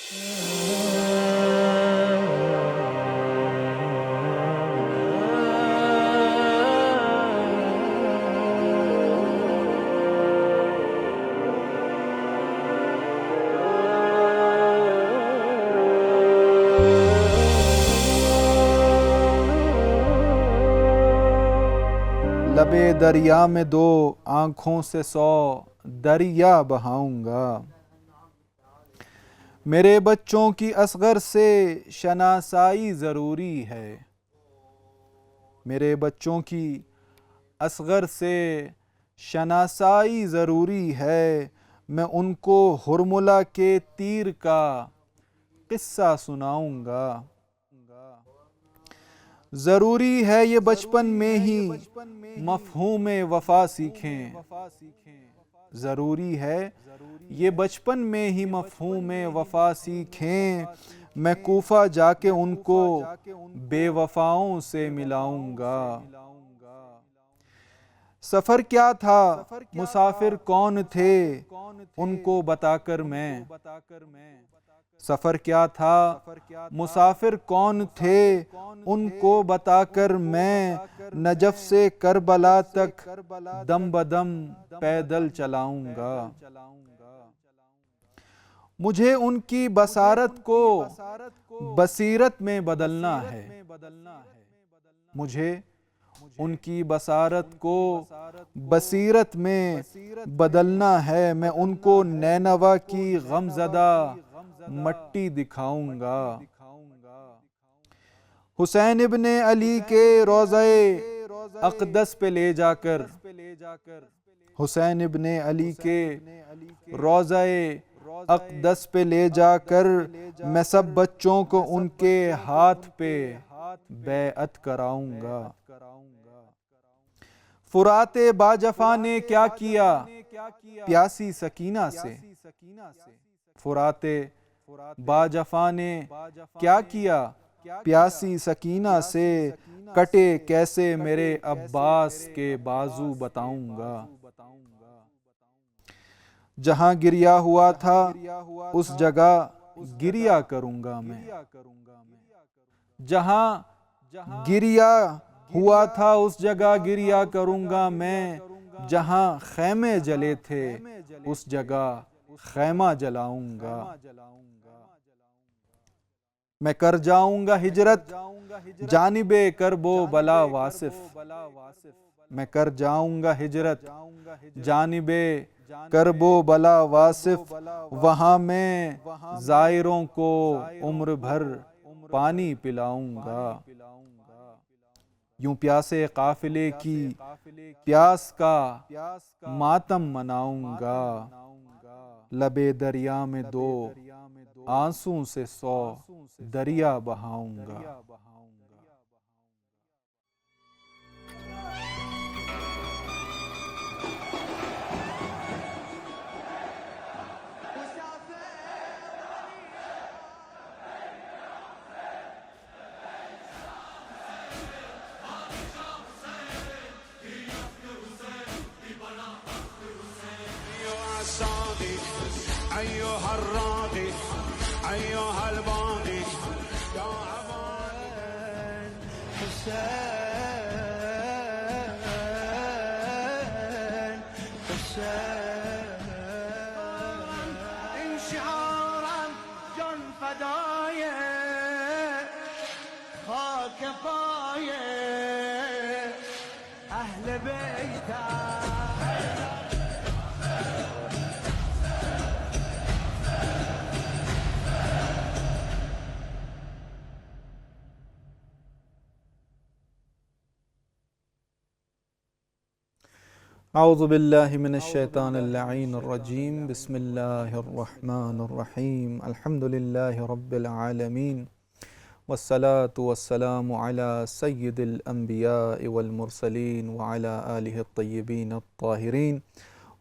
لبے دریا میں دو آنکھوں سے 100 دریا بہاؤں گا۔ میرے بچوں کی اصغر سے شناسائی ضروری ہے، میرے بچوں کی اصغر سے شناسائی ضروری ہے، میں ان کو ہرملہ کے تیر کا قصہ سناؤں گا۔ ضروری ہے یہ بچپن میں ہی مفہوم وفا سیکھیں، ضروری ہے یہ بچپن میں ہی مفہوم وفا سیکھیں، میں کوفہ جا کے ان کو بے وفاؤں سے ملاؤں گا۔ سفر کیا تھا، مسافر کون تھے، ان کو بتا کر میں، سفر کیا تھا، مسافر کون تھے، ان کو بتا کر میں، نجف سے کربلا تک دم بدم پیدل چلاؤں گا۔ مجھے ان کی بصارت کو بصیرت میں بدلنا ہے، مجھے ان کی بصارت کو بصیرت میں بدلنا ہے، میں ان کو نینوا کی غمزدہ مٹی دکھاؤں گا۔ حسین ابن علی کے روضہ اقدس پہ لے جا کر، حسین ابن علی کے روضہ اقدس پہ لے جا کر، میں سب بچوں کو ان کے ہاتھ پہ بیعت کراؤں گا۔ فرات باجفا نے کیا کیا پیاسی سکینہ سے، فرات باجفا نے کیا کیا پیاسی سکینہ سے، کٹے کیسے میرے عباس کے بازو بتاؤں گا۔ جہاں گریا ہوا تھا اس جگہ گریا کروں گا میں، جہاں گریا ہوا تھا اس جگہ گریا کروں گا میں، جہاں خیمے جلے تھے اس جگہ خیمہ جلاؤں گا۔ میں کر جاؤں گا ہجرت جانب کرب و بلا واصف، میں کر جاؤں گا ہجرت جانب کرب و بلا واصف، وہاں میں زائروں کو عمر بھر پانی پلاؤں گا۔ یوں پیاسے قافلے کی پیاس کا ماتم مناؤں گا، لبے دریا میں دو آنسوں سے 100 دریا بہاؤں گا۔ أيها الراغي أيها الباغي يا أمان حسين حسين، انشعارا جن فدايا خاك فايا أهل بيتك. اعوذ باللہ من الشیطان اللعین الرجیم، بسم اللہ الرحمن الرحیم، الحمد للہ رب العالمین، والصلاة والسلام علی سید الانبیاء والمرسلین وعلی آلہ الطیبین الطاہرین،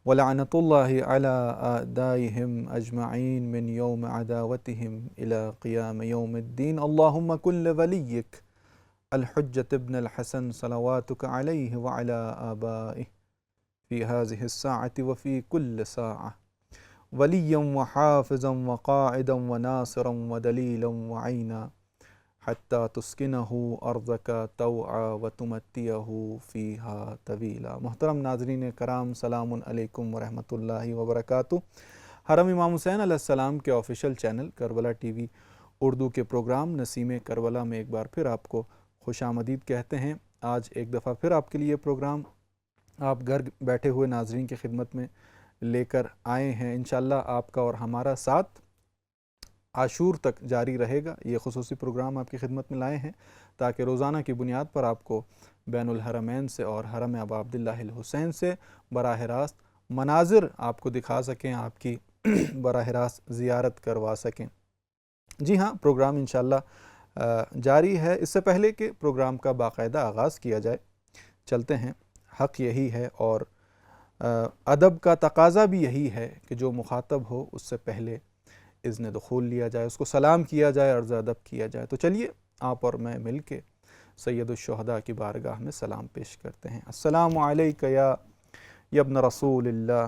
ولعنت اللہ علی اعدائہم اجمعین من یوم عداوتہم الى قیام یوم الدین۔ اللہم کن لولیک الحجة ابن الحسن صلواتک علیہ وعلی آبائہ في هذه الساعة وفي كل ساعة، وليا وحافظا وقاعدا وناصرا ودليلا وعينا حتى تسكنه أرضك طوعا وتمتعه فيها طويلا۔ محترم ناظرین کرام، سلام علیکم ورحمۃ اللہ وبرکاتہ۔ حرم امام حسین علیہ السلام کے official channel Karbala T V Urdu کے پروگرام نسیم کربلا میں ایک بار پھر آپ کو خوش آمدید کہتے ہیں۔ آج ایک دفعہ پھر آپ کے لیے پروگرام آپ گھر بیٹھے ہوئے ناظرین کی خدمت میں لے کر آئے ہیں۔ انشاءاللہ آپ کا اور ہمارا ساتھ عاشور تک جاری رہے گا۔ یہ خصوصی پروگرام آپ کی خدمت میں لائے ہیں تاکہ روزانہ کی بنیاد پر آپ کو بین الحرمین سے اور حرم ابا عبداللہ الحسین سے براہ راست مناظر آپ کو دکھا سکیں، آپ کی براہ راست زیارت کروا سکیں۔ جی ہاں، پروگرام انشاءاللہ جاری ہے۔ اس سے پہلے کہ پروگرام کا باقاعدہ آغاز کیا جائے، چلتے ہیں۔ حق یہی ہے اور ادب کا تقاضا بھی یہی ہے کہ جو مخاطب ہو اس سے پہلے اذن دخول لیا جائے، اس کو سلام کیا جائے، عرض ادب کیا جائے۔ تو چلیے آپ اور میں مل کے سید الشہداء کی بارگاہ میں سلام پیش کرتے ہیں۔ السلام علیکہ یا ابن رسول اللہ،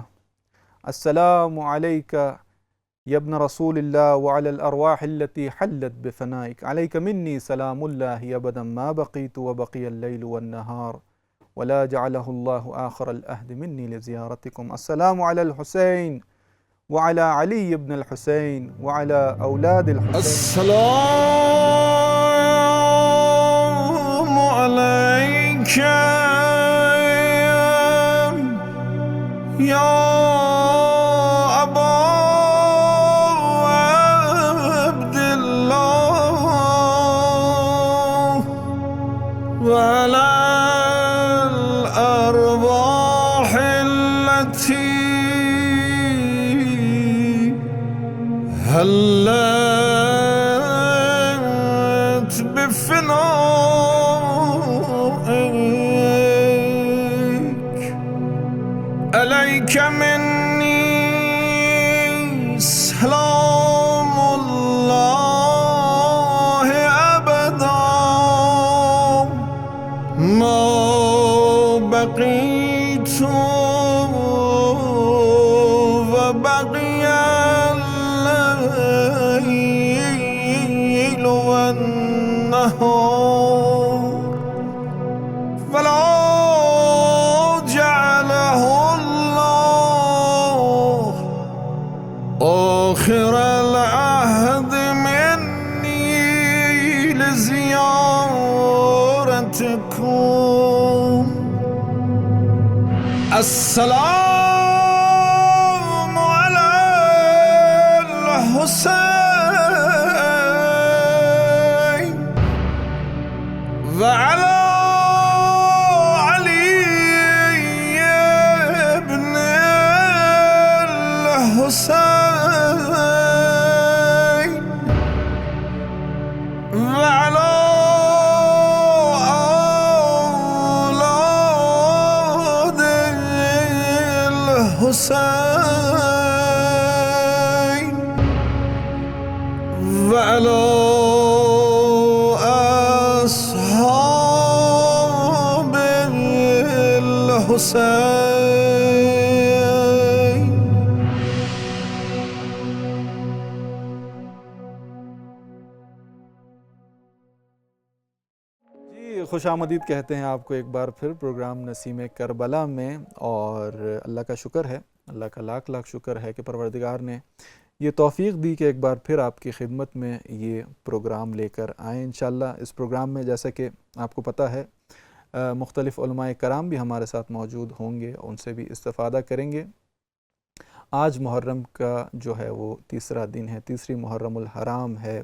السلام علیکہ یا ابن رسول اللہ وعلی الارواح التي حلت بفنائک، علیک منی سلام اللہ ابدا ما بقیت وبقی اللیل والنہار ولا جعلہ اللہ آخر العہد منی لزیارتکم۔ السلام علی الحسین وعلى علي بن الحسين وعلى أولاد الحسين۔ السلام عليك يا أبا عبد الله وعلى الأرواح التي هلت بفنائك، عليك مني سلام الله أبدا ما بقيت وبقي الليل والنهار فلا جعله الله آخر العهد مني لزيارتكم۔ السلام على الحسين وعلى علي بن الحسين وعلى أولاد الحسين وعلى أصحاب الحسين۔ جی خوش آمدید کہتے ہیں آپ کو ایک بار پھر پروگرام نسیم کربلا میں، اور اللہ کا شکر ہے، اللہ کا لاکھ لاکھ شکر ہے کہ پروردگار نے یہ توفیق دی کہ ایک بار پھر آپ کی خدمت میں یہ پروگرام لے کر آئیں۔ انشاءاللہ اس پروگرام میں جیسا کہ آپ کو پتہ ہے مختلف علماء کرام بھی ہمارے ساتھ موجود ہوں گے، ان سے بھی استفادہ کریں گے۔ آج محرم کا جو ہے وہ تیسرا دن ہے، تیسری محرم الحرام ہے۔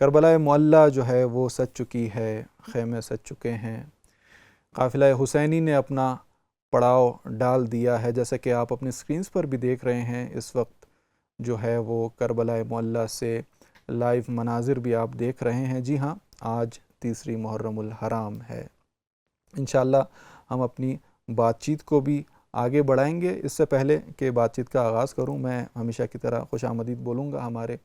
کربلا معلیٰ جو ہے وہ سج چکی ہے، خیمے سج چکے ہیں، قافلہ حسینی نے اپنا پڑاؤ ڈال دیا ہے، جیسا کہ آپ اپنی سکرینز پر بھی دیکھ رہے ہیں۔ اس وقت جو ہے وہ کربلا معلیٰ سے لائیو مناظر بھی آپ دیکھ رہے ہیں۔ جی ہاں، آج تیسری محرم الحرام ہے۔ انشاءاللہ ہم اپنی بات چیت کو بھی آگے بڑھائیں گے۔ اس سے پہلے کہ بات چیت کا آغاز کروں، میں ہمیشہ کی طرح خوش آمدید بولوں گا ہمارے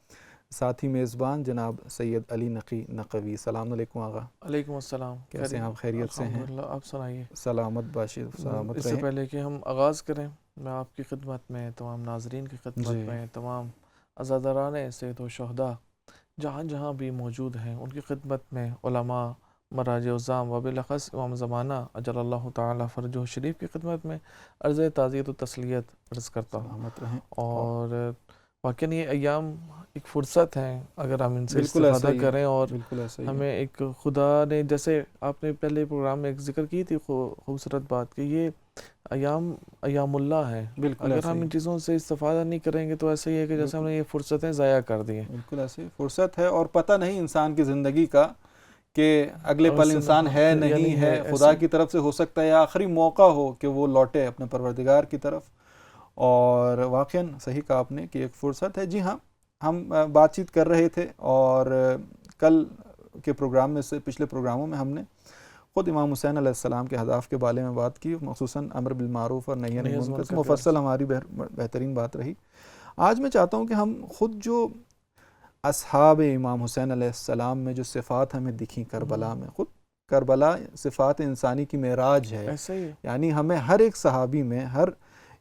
ساتھی میزبان جناب سید علی نقی نقوی۔ السلام علیکم آغا۔ علیکم السلام، کیسے ہیں آپ؟ خیریت سے ہیں؟ الحمدللہ، آپ سنائیے۔ سلامت باشی، سلامت اس سے رہیں۔ پہلے کہ ہم آغاز کریں میں آپ کی خدمت میں، تمام ناظرین کی خدمت میں، تمام عزاداران سید و شہداء جہاں جہاں بھی موجود ہیں ان کی خدمت میں، علماء، مراجع عظام و بالاخص امام زمانہ اجل اللہ تعالیٰ فرجہ شریف کی خدمت میں عرض تعزیت و تسلیت عرض کرتا ہوں. اور واقعاً یہ ایام ایک فرصت ہیں اگر ہم ان سے استفادہ کریں، اور ہمیں ایک خدا نے، جیسے آپ نے پہلے پروگرام میں ایک ذکر کی تھی خوبصورت بات، کہ یہ ایام اللہ ہے. اگر ہم ان چیزوں سے استفادہ نہیں کریں گے تو ایسا ہی ہے کہ جیسے ہم نے یہ فرصتیں ضائع کر دی ہیں. بالکل ایسے فرصت ہے، اور پتہ نہیں انسان کی زندگی کا کہ اگلے پل انسان ہے نہیں ہے. خدا کی طرف سے ہو سکتا ہے آخری موقع ہو کہ وہ لوٹے اپنے پروردگار کی طرف. اور واقعاً صحیح کہا آپ نے کہ ایک فرصت ہے. جی ہاں، ہم بات چیت کر رہے تھے، اور کل کے پروگرام میں سے پچھلے پروگراموں میں ہم نے خود امام حسین علیہ السلام کے اہداف کے بارے میں بات کی، خصوصاً امر بالمعروف اور نہی عن المنکر. مفصل ہماری بہترین بات رہی. آج میں چاہتا ہوں کہ ہم خود جو اصحاب امام حسین علیہ السلام میں جو صفات ہمیں دکھی کربلا میں، خود کربلا صفات انسانی کی معراج ہے. یعنی ہمیں ہر ایک صحابی میں، ہر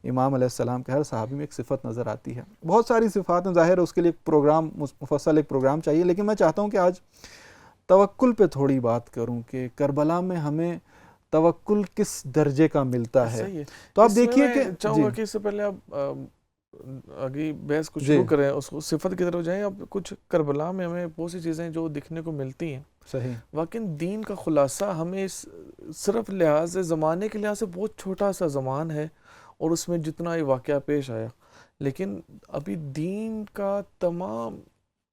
امام علیہ السلام کے ہر صحابی میں ایک صفت نظر آتی ہے. بہت ساری صفات ہیں، ظاہر ہے اس کے لیے ایک پروگرام، مفصل ایک پروگرام چاہیے، لیکن میں چاہتا ہوں کہ آج توکل پہ تھوڑی بات کروں کہ کربلا میں ہمیں توکل کس درجے کا ملتا ہے. تو آپ دیکھیے کہ چاہوں گا کہ اس سے پہلے آپ آگے بحث کو شروع کریں، اس صفت کی طرف جائیں. اب کچھ کربلا میں ہمیں بہت سی چیزیں جو دکھنے کو ملتی ہیں. صحیح. واقعی دین کا خلاصہ ہمیں صرف لحاظ زمانے کے لحاظ سے بہت چھوٹا سا زمان ہے، اور اس میں جتنا یہ واقعہ پیش آیا، لیکن ابھی دین کا تمام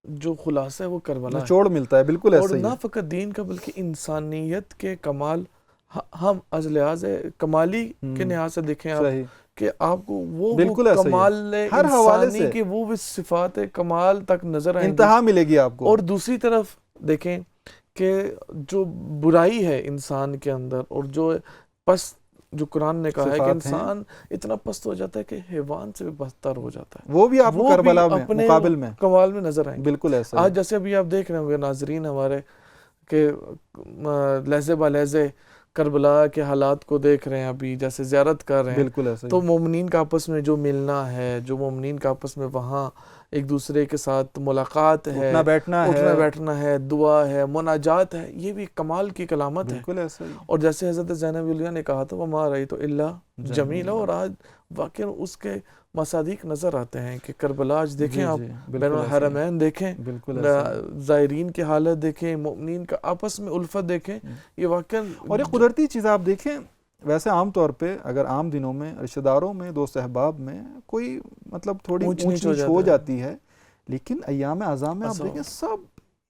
جو خلاصہ ہے وہ کربلا ہے، نچوڑ ملتا ہے. بالکل ایسا ہی. اور نہ فقط دین کا بلکہ انسانیت کے کمال، ہم از لحاظ کمالی کے لحاظ سے دیکھیں آپ کہ آپ کو وہ کمال انسانی کی وہ صفات کمال تک نظر آئیں گی، انتہا ملے گی آپ کو. اور دوسری طرف دیکھیں کہ جو برائی ہے انسان کے اندر، اور جو پست، جو قرآن نے کہا ہے کہ انسان اتنا پست ہو جاتا ہے کہ حیوان سے بھی بدتر ہو جاتا ہے، وہ بھی آپ کو کربلا میں مقابل میں کمال میں نظر آئیں گے. بالکل ایسا. آج جیسے ابھی آپ دیکھ رہے ہوں گے ناظرین ہمارے کہ لہجے با لہجے کربلا کے حالات کو دیکھ رہے ہیں، ابھی جیسے زیارت کر رہے ہیں. بالکل ایسا. تو مومنین کا آپس میں جو ملنا ہے، جو مومنین کا آپس میں وہاں ایک دوسرے کے ساتھ ملاقات ہے، اٹھنا بیٹھنا ہے، دعا ہے، مناجات ہے، یہ بھی کمال کی علامت ہے. بالکل ایسا. اور جیسے حضرت زینب علیہ نے کہا تھا وما رأیت الا جمیلا، اور آج واقعا اس کے مصادیق نظر آتے ہیں کہ کربلا آج دیکھیں آپ، بین الحرمین دیکھیں، زائرین کی حالت دیکھیں، مومنین کا آپس میں الفت دیکھیں. یہ واقعا اور یہ قدرتی چیز آپ دیکھیں. ویسے عام طور پہ اگر عام دنوں میں رشتہ داروں میں، دوست احباب میں کوئی مطلب تھوڑی اونچ نیچ ہو جاتی ہے، لیکن ایام اعظام میں آپ دیکھیں سب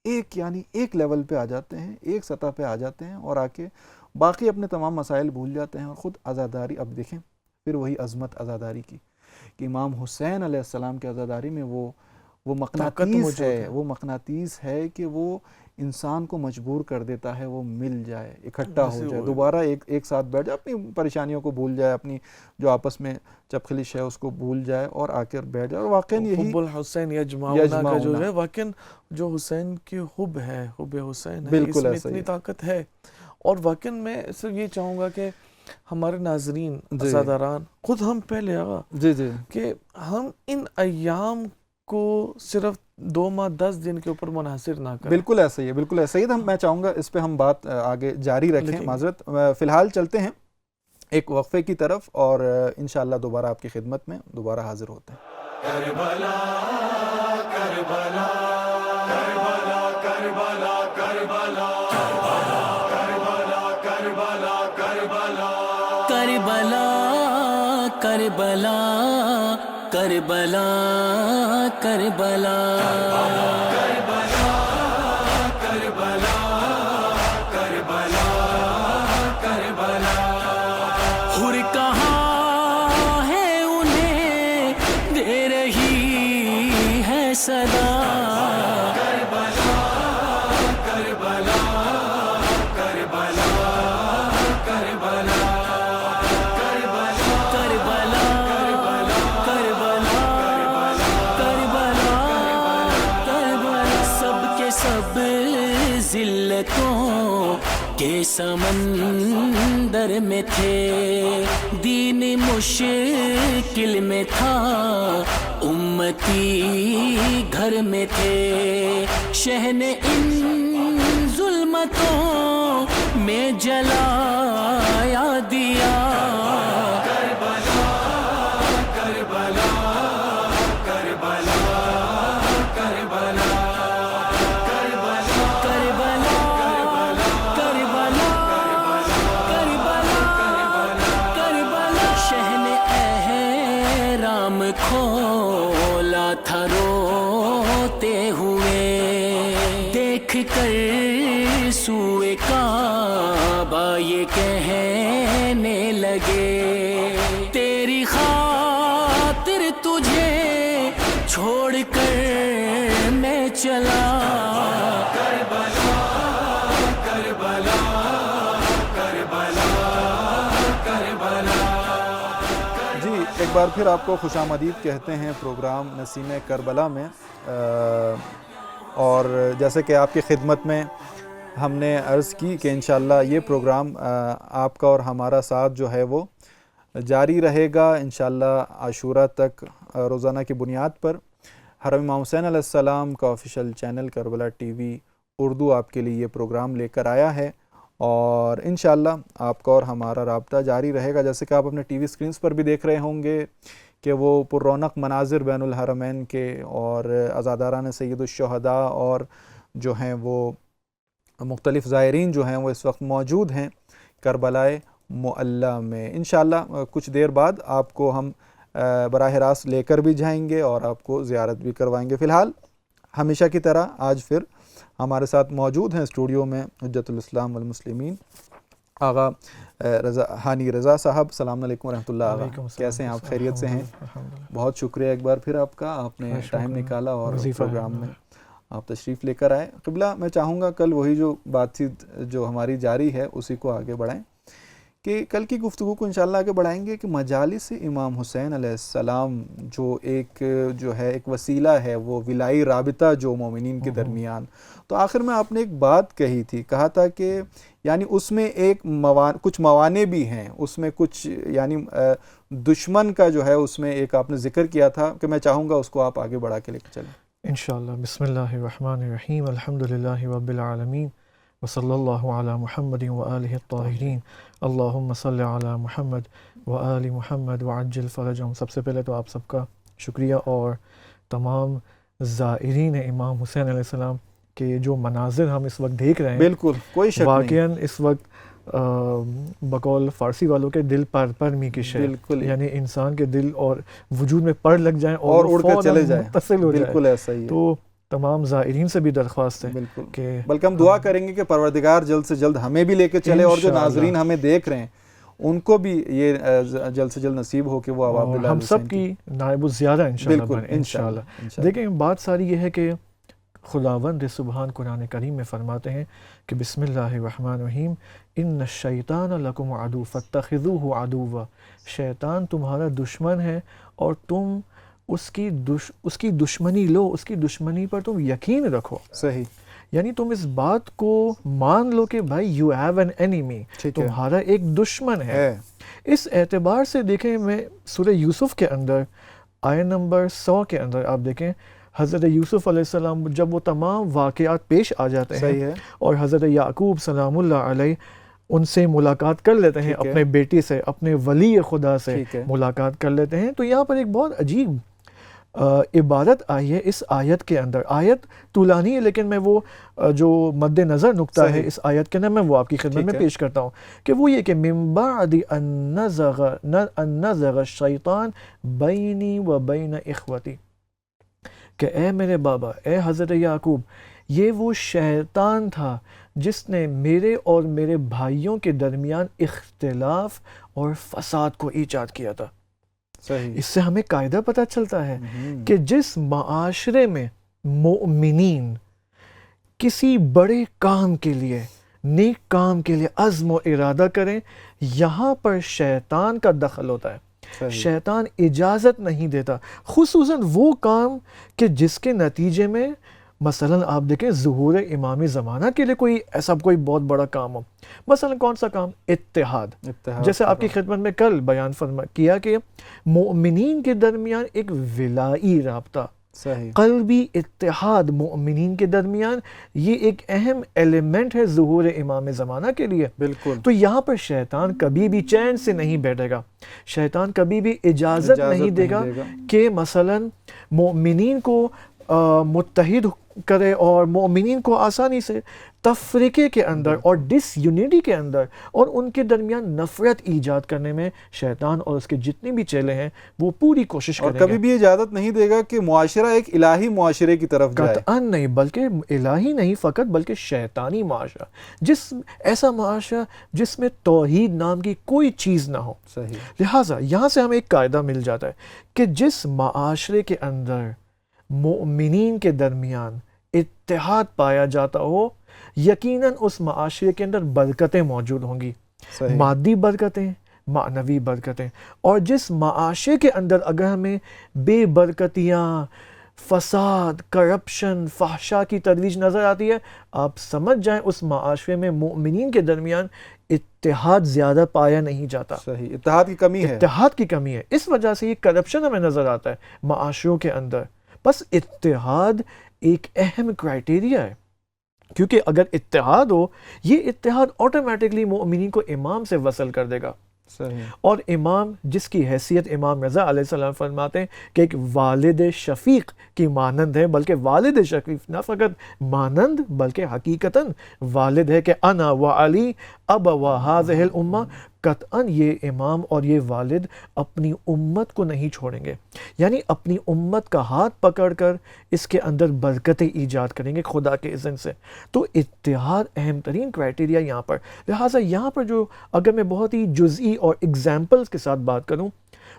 ایک، یعنی ایک لیول پہ آ جاتے ہیں، ایک سطح پہ آ جاتے ہیں، اور آ کے باقی اپنے تمام مسائل بھول جاتے ہیں، اور خود عزاداری. اب دیکھیں پھر وہی عظمت عزاداری کی کہ امام حسین علیہ السلام کے عزاداری میں وہ مقناطیس ہے کہ وہ انسان کو مجبور کر دیتا ہے وہ مل جائے، اکٹھا ہو جائے، دوبارہ ایک ساتھ بیٹھ جائے، اپنی پریشانیوں کو بھول جائے، اپنی جو آپس میں چپخلش ہے اس کو بھول جائے، اور آ کر بیٹھ جائے. اور واقعاً یہی حب الحسین یجمعنا کا جو ہے، واقعاً جو حسین کی حب ہے، حب حسین ہے، اس میں اتنی طاقت ہے. اور واقعاً میں صرف یہ چاہوں گا کہ ہمارے ناظرین، عزاداران، خود ہم پہلے آگا کہ ہم ان ایام کو صرف 2 ماہ 10 دن کے اوپر منحصر نہ کریں. بالکل ایسا ہی ہے. بالکل ایسا ہی ہے. میں چاہوں گا اس پہ ہم بات آگے جاری رکھیں. معذرت، فی الحال چلتے ہیں ایک وقفے کی طرف، اور انشاءاللہ دوبارہ آپ کی خدمت میں دوبارہ حاضر ہوتے ہیں. کربلا کربلا کربلا کربلا کربلا کربلا کربلا کربلا کربلا کربلا کربلا کربلا کربلا کربلا کربلا. ہر کہاں ہے انہیں دے رہی ہے صدا، کربلا کربلا کربلا کربلا کربلا کربلا کربلا کربلا. سب کے سب ذلتوں کے سمندر میں تھے، دین مشکل میں تھا، امتی گھر میں تھے، شہ نے ان ظلمتوں میں جلایا دیا، کھولا تھا روتے ہوئے، دیکھ کر سوئے کعبہ یہ کہنے لگے، تیری خاطر تجھے چھوڑ کر میں چلا، ایک بار پھر آپ کو خوش آمدید کہتے ہیں پروگرام نسیم کربلا میں، اور جیسے کہ آپ کی خدمت میں ہم نے عرض کی کہ انشاءاللہ یہ پروگرام آپ کا اور ہمارا ساتھ جو ہے وہ جاری رہے گا انشاءاللہ عاشوراء تک، روزانہ کی بنیاد پر۔ حرم امام حسین علیہ السلام کا official channel Karbala T V Urdu آپ کے لیے یہ پروگرام لے کر آیا ہے، اور انشاءاللہ آپ کا اور ہمارا رابطہ جاری رہے گا۔ جیسے کہ آپ اپنے ٹی وی اسکرینز پر بھی دیکھ رہے ہوں گے کہ وہ پر رونق مناظر بین الحرمین کے اور عزاداران سید الشہداء اور جو ہیں وہ مختلف زائرین جو ہیں وہ اس وقت موجود ہیں کربلا معلی میں۔ انشاءاللہ کچھ دیر بعد آپ کو ہم براہ راست لے کر بھی جائیں گے اور آپ کو زیارت بھی کروائیں گے۔ فی الحال ہمیشہ کی طرح آج پھر ہمارے ساتھ موجود ہیں اسٹوڈیو میں حجت الاسلام والمسلمین آغا ہانی رضا صاحب۔ السلام علیکم ورحمۃ اللہ آغا، کیسے ہیں آپ؟ خیریت سے ہیں؟ بہت شکریہ ایک بار پھر آپ کا، آپ نے ٹائم نکالا اور پروگرام میں آپ تشریف لے کر آئے۔ قبلہ میں چاہوں گا کل وہی جو بات چیت جو ہماری جاری ہے اسی کو آگے بڑھائیں، کہ کل کی گفتگو کو انشاءاللہ آگے بڑھائیں گے کہ مجالس امام حسین علیہ السلام جو ایک وسیلہ ہے، وہ ولائی رابطہ جو مومنین کے درمیان، تو آخر میں آپ نے ایک بات کہی تھی، کہا تھا کہ یعنی اس میں کچھ موانع بھی ہیں، اس میں کچھ یعنی دشمن کا جو ہے اس میں ایک آپ نے ذکر کیا تھا، کہ میں چاہوں گا اس کو آپ آگے بڑھا کے لے کے چلیں انشاءاللہ۔ بسم اللہ الرحمن الرحیم، الحمدللہ رب العالمین، وصلی اللہ علی محمد وآلہ الطاہرین، اللہم صلی علی محمد وآل محمد وعجل فرجہم۔ سب سے پہلے تو آپ سب کا شکریہ، اور تمام زائرین امام حسین علیہ السلام کے جو مناظر ہم اس وقت دیکھ رہے ہیں، بالکل کوئی شک نہیں، واقعاً اس وقت بقول فارسی والوں کے دل پر می کی شے، یعنی انسان کے دل اور وجود میں پر لگ جائیں اور اڑ کر چلے جائیں، متصل ہو جائے، بالکل ایسا ہی ہے۔ تو تمام زائرین سے بھی درخواست ہے بالکل کہ بلکہ ہم دعا کریں گے کہ پروردگار جلد سے جلد ہمیں بھی لے کے چلے، اور جو ناظرین ہمیں دیکھ رہے ہیں ان کو بھی یہ جلد سے جلد نصیب ہو کہ وہ عبداللہ ہم سب کی نائب الزیادہ انشاءاللہ۔ دیکھیں بات ساری یہ ہے کہ خداوند سبحان قرآن کریم میں فرماتے ہیں کہ بسم اللہ الرحمن الرحیم، ان الشیطان لکم عدو فاتخذوہ عدوا، شیطان تمہارا دشمن ہے اور تم اس کی دشمنی لو، اس کی دشمنی پر تم یقین رکھو۔ صحیح، یعنی تم اس بات کو مان لو کہ بھائی یو ہیو این اینیمی، تمہارا ایک دشمن ہے۔ اس اعتبار سے دیکھیں، میں سورہ یوسف کے اندر آیت نمبر 100 کے اندر آپ دیکھیں، حضرت یوسف علیہ السلام جب وہ تمام واقعات پیش آ جاتے ہیں اور حضرت یعقوب سلام اللہ علیہ ان سے ملاقات کر لیتے ہیں، اپنے بیٹی سے، اپنے ولی خدا سے ملاقات کر لیتے ہیں، تو یہاں پر ایک بہت عجیب عبارت آئی ہے اس آیت کے اندر۔ آیت طولانی ہے لیکن میں وہ جو مد نظر نقطہ ہے اس آیت کے اندر میں وہ آپ کی خدمت میں پیش کرتا ہوں، کہ وہ یہ کہ من بعد ان نزغ الشیطان بینی و بین اخوتی، کہ اے میرے بابا، اے حضرت یعقوب، یہ وہ شیطان تھا جس نے میرے اور میرے بھائیوں کے درمیان اختلاف اور فساد کو ایجاد کیا تھا۔ اس سے ہمیں قاعدہ پتہ چلتا ہے کہ جس معاشرے میں مومنین کسی بڑے کام کے لیے، نیک کام کے لیے عزم و ارادہ کریں، یہاں پر شیطان کا دخل ہوتا ہے، شیطان اجازت نہیں دیتا، خصوصاً وہ کام کہ جس کے نتیجے میں مثلا آپ دیکھیں ظہور امام زمانہ کے لیے کوئی ایسا کوئی بہت بڑا کام ہو، مثلا کون سا کام؟ اتحاد. جیسے آپ کی خدمت میں کل بیان کیا کہ مومنین کے درمیان ایک ولائی رابطہ، صحیح، قلبی اتحاد مومنین کے درمیان، یہ ایک اہم ایلیمنٹ ہے ظہور امام زمانہ کے لیے. بالکل. تو یہاں پر شیطان کبھی بھی چین سے نہیں بیٹھے گا، شیطان کبھی بھی اجازت نہیں دے گا کہ مثلا مومنین کو متحد کرے اور مومنین کو آسانی سے تفریقے کے اندر اور ڈس یونٹی کے اندر اور ان کے درمیان نفرت ایجاد کرنے میں شیطان اور اس کے جتنے بھی چیلے ہیں وہ پوری کوشش کریں گے. اور کبھی بھی اجازت نہیں دے گا کہ معاشرہ ایک الہی معاشرے کی طرف جائے. قطعاً نہیں، بلکہ الہی نہیں فقط بلکہ شیطانی معاشرہ، ایسا معاشرہ جس میں توحید نام کی کوئی چیز نہ ہو. صحیح. لہٰذا یہاں سے ہمیں ایک قاعدہ مل جاتا ہے کہ جس معاشرے کے اندر مومنین کے درمیان اتحاد پایا جاتا ہو، یقیناً اس معاشرے کے اندر برکتیں موجود ہوں گی، صحیح. مادی برکتیں، معنوی برکتیں. اور جس معاشرے کے اندر اگر ہمیں بے برکتیاں، فساد، کرپشن، فحشا کی ترویج نظر آتی ہے، آپ سمجھ جائیں اس معاشرے میں مومنین کے درمیان اتحاد زیادہ پایا نہیں جاتا. صحیح، اتحاد کی کمی ہے. اتحاد کی کمی ہے. اس وجہ سے یہ کرپشن ہمیں نظر آتا ہے معاشروں کے اندر. بس اتحاد ایک اہم کرائٹیریا ہے، کیونکہ اگر اتحاد ہو، یہ اتحاد آٹومیٹکلی مومنین کو امام سے وصل کر دے گا. صحیح. اور امام جس کی حیثیت امام رضا علیہ السلام فرماتے ہیں کہ ایک والد شفیق کی مانند ہے، بلکہ والد شفیق نہ فقط مانند بلکہ حقیقتاً والد ہے، کہ انا و علی ابوا ہذہ الامہ. قطعاً یہ امام اور یہ والد اپنی امت کو نہیں چھوڑیں گے، یعنی اپنی امت کا ہاتھ پکڑ کر اس کے اندر برکتیں ایجاد کریں گے خدا کے اذن سے. تو اتحاد اہم ترین کرائٹیریا یہاں پر. لہٰذا یہاں پر جو اگر میں بہت ہی جزئی اور ایگزامپلس کے ساتھ بات کروں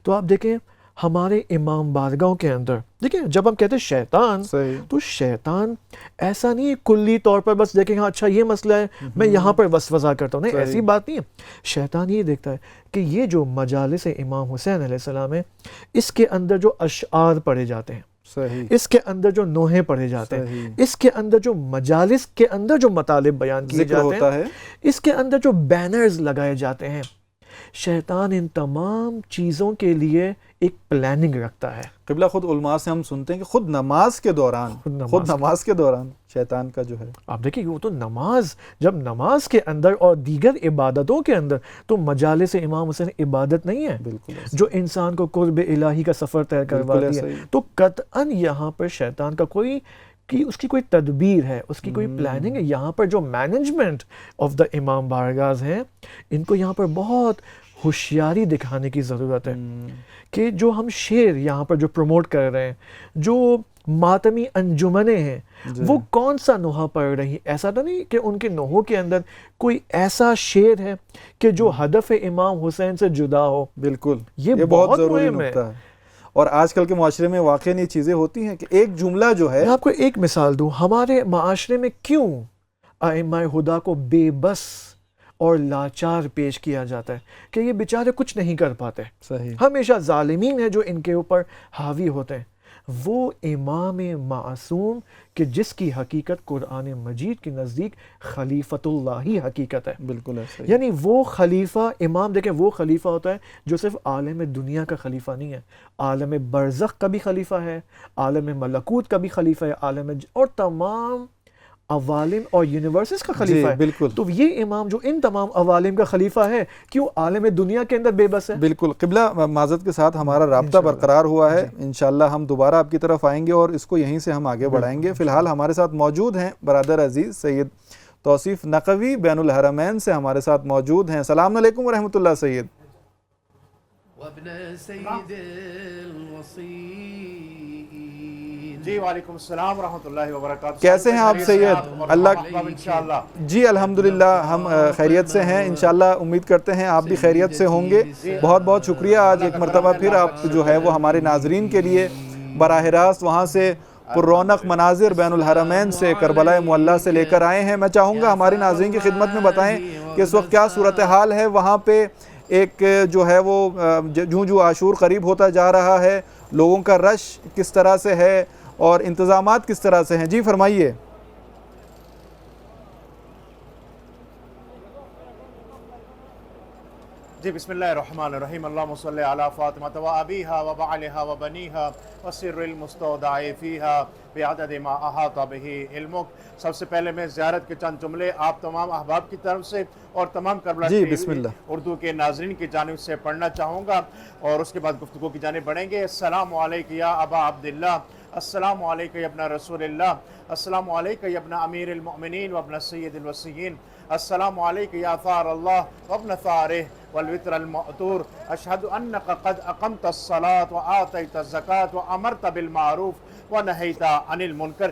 تو آپ دیکھیں ہمارے امام بارگاہوں کے اندر، دیکھیں جب ہم کہتے ہیں شیطان، صحیح. تو شیطان ایسا نہیں ہے کلی طور پر بس دیکھیں ہاں اچھا یہ مسئلہ ہے میں یہاں پر وسوسہ کرتا ہوں، نہیں، ایسی بات نہیں ہے. شیطان یہ دیکھتا ہے کہ یہ جو مجالس امام حسین علیہ السلام ہے، اس کے اندر جو اشعار پڑھے جاتے ہیں، صحیح. اس کے اندر جو نوحے پڑھے جاتے ہیں، صحیح. اس کے اندر جو مجالس کے اندر جو مطالب بیان کیے ذکر جاتے ہوتا ہیں، ہے. اس کے اندر جو بینرز لگائے جاتے ہیں، شیطان ان تمام چیزوں کے لیے ایک پلاننگ رکھتا ہے. قبلہ خود علماء سے ہم سنتے ہیں کہ خود نماز کے دوران شیطان کا جو ہے، آپ دیکھیں وہ تو نماز، جب نماز کے اندر اور دیگر عبادتوں کے اندر تو مجالس امام حسین عبادت نہیں ہے بالکل جو انسان کو قرب الہی کا سفر طے کرواتی ہے. تو قطعاً یہاں پر شیطان کا اس کی کوئی تدبیر ہے، اس کی کوئی پلاننگ ہے. یہاں پر جو مینجمنٹ آف دا امام بارگاہز ہیں، ان کو یہاں پر بہت ہوشیاری دکھانے کی ضرورت ہے کہ جو ہم شعر یہاں پر جو پروموٹ کر رہے ہیں، جو ماتمی انجمنیں ہیں، وہ کون سا نوحہ پڑھ رہی. ایسا تو نہیں کہ ان کے نوحوں کے اندر کوئی ایسا شعر ہے کہ جو ہدف امام حسین سے جدا ہو. بالکل، یہ بہت ضروری مہم ہے. نکتہ ہے. اور آج کل کے معاشرے میں واقعی یہ چیزیں ہوتی ہیں کہ ایک جملہ جو ہے، میں آپ کو ایک مثال دوں، ہمارے معاشرے میں کیوں ائمہ خدا کو بے بس اور لاچار پیش کیا جاتا ہے کہ یہ بیچارے کچھ نہیں کر پاتے، صحیح، ہمیشہ ظالمین ہیں جو ان کے اوپر حاوی ہوتے ہیں. وہ امام معصوم کہ جس کی حقیقت قرآن مجید کے نزدیک خلیفۃ اللہ حقیقت ہے. بالکل ایسا ہی. یعنی وہ خلیفہ امام، دیکھیں وہ خلیفہ ہوتا ہے جو صرف عالم دنیا کا خلیفہ نہیں ہے، عالم برزخ کا بھی خلیفہ ہے، عالم ملکوت کا بھی خلیفہ ہے، اور تمام عوالم اور یونیورسز کا خلیفہ ہے. بالکل. تو یہ امام جو ان تمام عوالم کا خلیفہ ہے، کیوں عالم دنیا کے اندر بے بس ہے؟ بالکل. قبلہ معذرت کے ساتھ ہمارا رابطہ برقرار ہوا ہے، انشاءاللہ ہم دوبارہ آپ کی طرف آئیں گے اور اس کو یہیں سے ہم آگے بڑھائیں گے. فی الحال ہمارے ساتھ موجود ہیں برادر عزیز سید توصیف نقوی بین الحرمین سے ہمارے ساتھ موجود ہیں. السلام علیکم ورحمۃ اللہ سید. جی وعلیکم السلام ورحمۃ اللہ وبرکاتہ. کیسے ہیں آپ سید؟ اللہ انشاءاللہ. جی الحمدللہ ہم خیریت سے ہیں، انشاءاللہ امید کرتے ہیں آپ بھی خیریت سے ہوں گے. بہت بہت شکریہ. آج ایک مرتبہ پھر آپ جو ہے وہ ہمارے ناظرین کے لیے براہ راست وہاں سے پر رونق مناظر بین الحرمین سے کربلا معلیٰ سے لے کر آئے ہیں. میں چاہوں گا ہماری ناظرین کی خدمت میں بتائیں کہ اس وقت کیا صورتحال ہے وہاں پہ. ایک جو ہے وہ جو عاشور قریب ہوتا جا رہا ہے، لوگوں کا رش کس طرح سے ہے اور انتظامات کس طرح سے ہیں؟ جی فرمائیے۔ جی بسم اللہ الرحمن الرحیم، اللہم صلی علی فاطمہ و ابیہا و بعلہا و بنیہا و سر المستودع فیہا بعدد ما احاط بہ علمک۔ سب سے پہلے میں زیارت کے چند جملے آپ تمام احباب کی طرف سے اور تمام کربلا جی، ٹی وی بسم اللہ۔ اردو کے ناظرین کی جانب سے پڑھنا چاہوں گا اور اس کے بعد گفتگو کی جانب بڑھیں گے۔ السلام علیکم یا ابا عبداللہ، السلام علیکم یا ابن رسول اللہ، السلام علیکم یا ابن امیر المؤمنین و ابن سید الوصیین، السلام علیکم یا ثار اللہ و ابن ثارہ والوتر المعطور، اشہد انک قد اقمت الصلاة و آتیت الزکاة و امرت بالمعروف و نہیت عن المنکر۔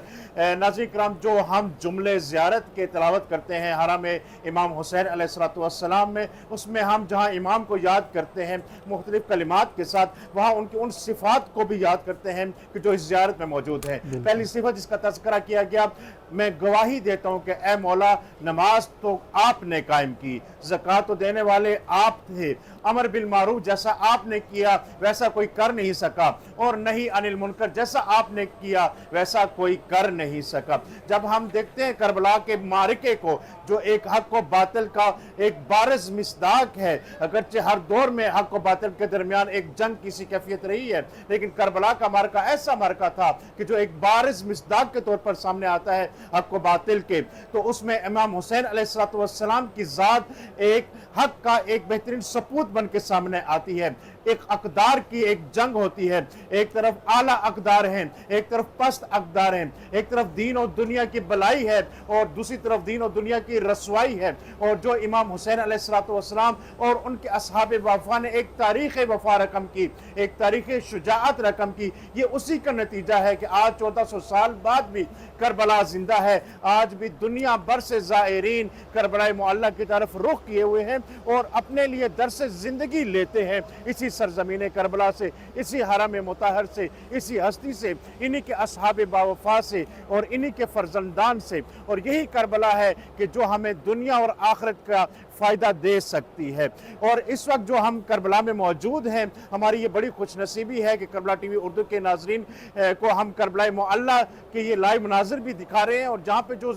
ناظرین کرام، جو ہم جملے زیارت کے تلاوت کرتے ہیں حرم امام حسین علیہ السلام میں، اس میں ہم جہاں امام کو یاد کرتے ہیں مختلف کلمات کے ساتھ، وہاں ان کی ان صفات کو بھی یاد کرتے ہیں کہ جو اس زیارت میں موجود ہیں۔ پہلی صفت جس کا تذکرہ کیا گیا، میں گواہی دیتا ہوں کہ اے مولا نماز تو آپ نے قائم کی، زکوٰۃ تو دینے والے آپ تھے، امر بالمعروف جیسا آپ نے کیا ویسا کوئی کر نہیں سکا، اور نہیں عن المنکر جیسا آپ نے کیا ویسا کوئی کر نہیں سکا۔ جب ہم دیکھتے ہیں کربلا کے معرکے کو، جو ایک حق و باطل کا ایک بارز مصداق ہے، اگرچہ ہر دور میں حق و باطل کے درمیان ایک جنگ کی سی کیفیت رہی ہے، لیکن کربلا کا معرکہ ایسا معرکہ تھا کہ جو ایک بارز مصداق کے طور پر سامنے آتا ہے حق و باطل کے، تو اس میں امام حسین علیہ السلام کی ذات ایک حق کا ایک بہترین سپوت بن کے سامنے آتی ہے۔ ایک اقدار کی ایک جنگ ہوتی ہے، ایک طرف اعلیٰ اقدار ہیں، ایک طرف پست اقدار ہیں، ایک طرف دین اور دنیا کی بلائی ہے اور دوسری طرف دین اور دنیا کی رسوائی ہے، اور جو امام حسین علیہ السلام اور ان کے اصحاب وفا نے ایک تاریخ وفا رقم کی، ایک تاریخ شجاعت رقم کی، یہ اسی کا نتیجہ ہے کہ آج 1400 سال بعد بھی کربلا زندہ ہے۔ آج بھی دنیا بھر سے زائرین کربلا معلی کی طرف رخ کیے ہوئے ہیں اور اپنے لیے درس زندگی لیتے ہیں اسی سرزمین کربلا سے، اسی حرم مطہر سے، اسی ہستی سے، انہی کے اصحاب باوفا سے اور انہی کے فرزندان سے، اور یہی کربلا ہے کہ جو ہمیں دنیا اور آخرت کا فائدہ دے سکتی ہے۔ اور اس وقت جو ہم کربلا میں موجود ہیں، ہماری یہ بڑی خوش نصیبی ہے کہ کربلا ٹی وی اردو کے ناظرین کو ہم کربلا معلی کے یہ لائیو مناظر بھی دکھا رہے ہیں، اور جہاں پہ جو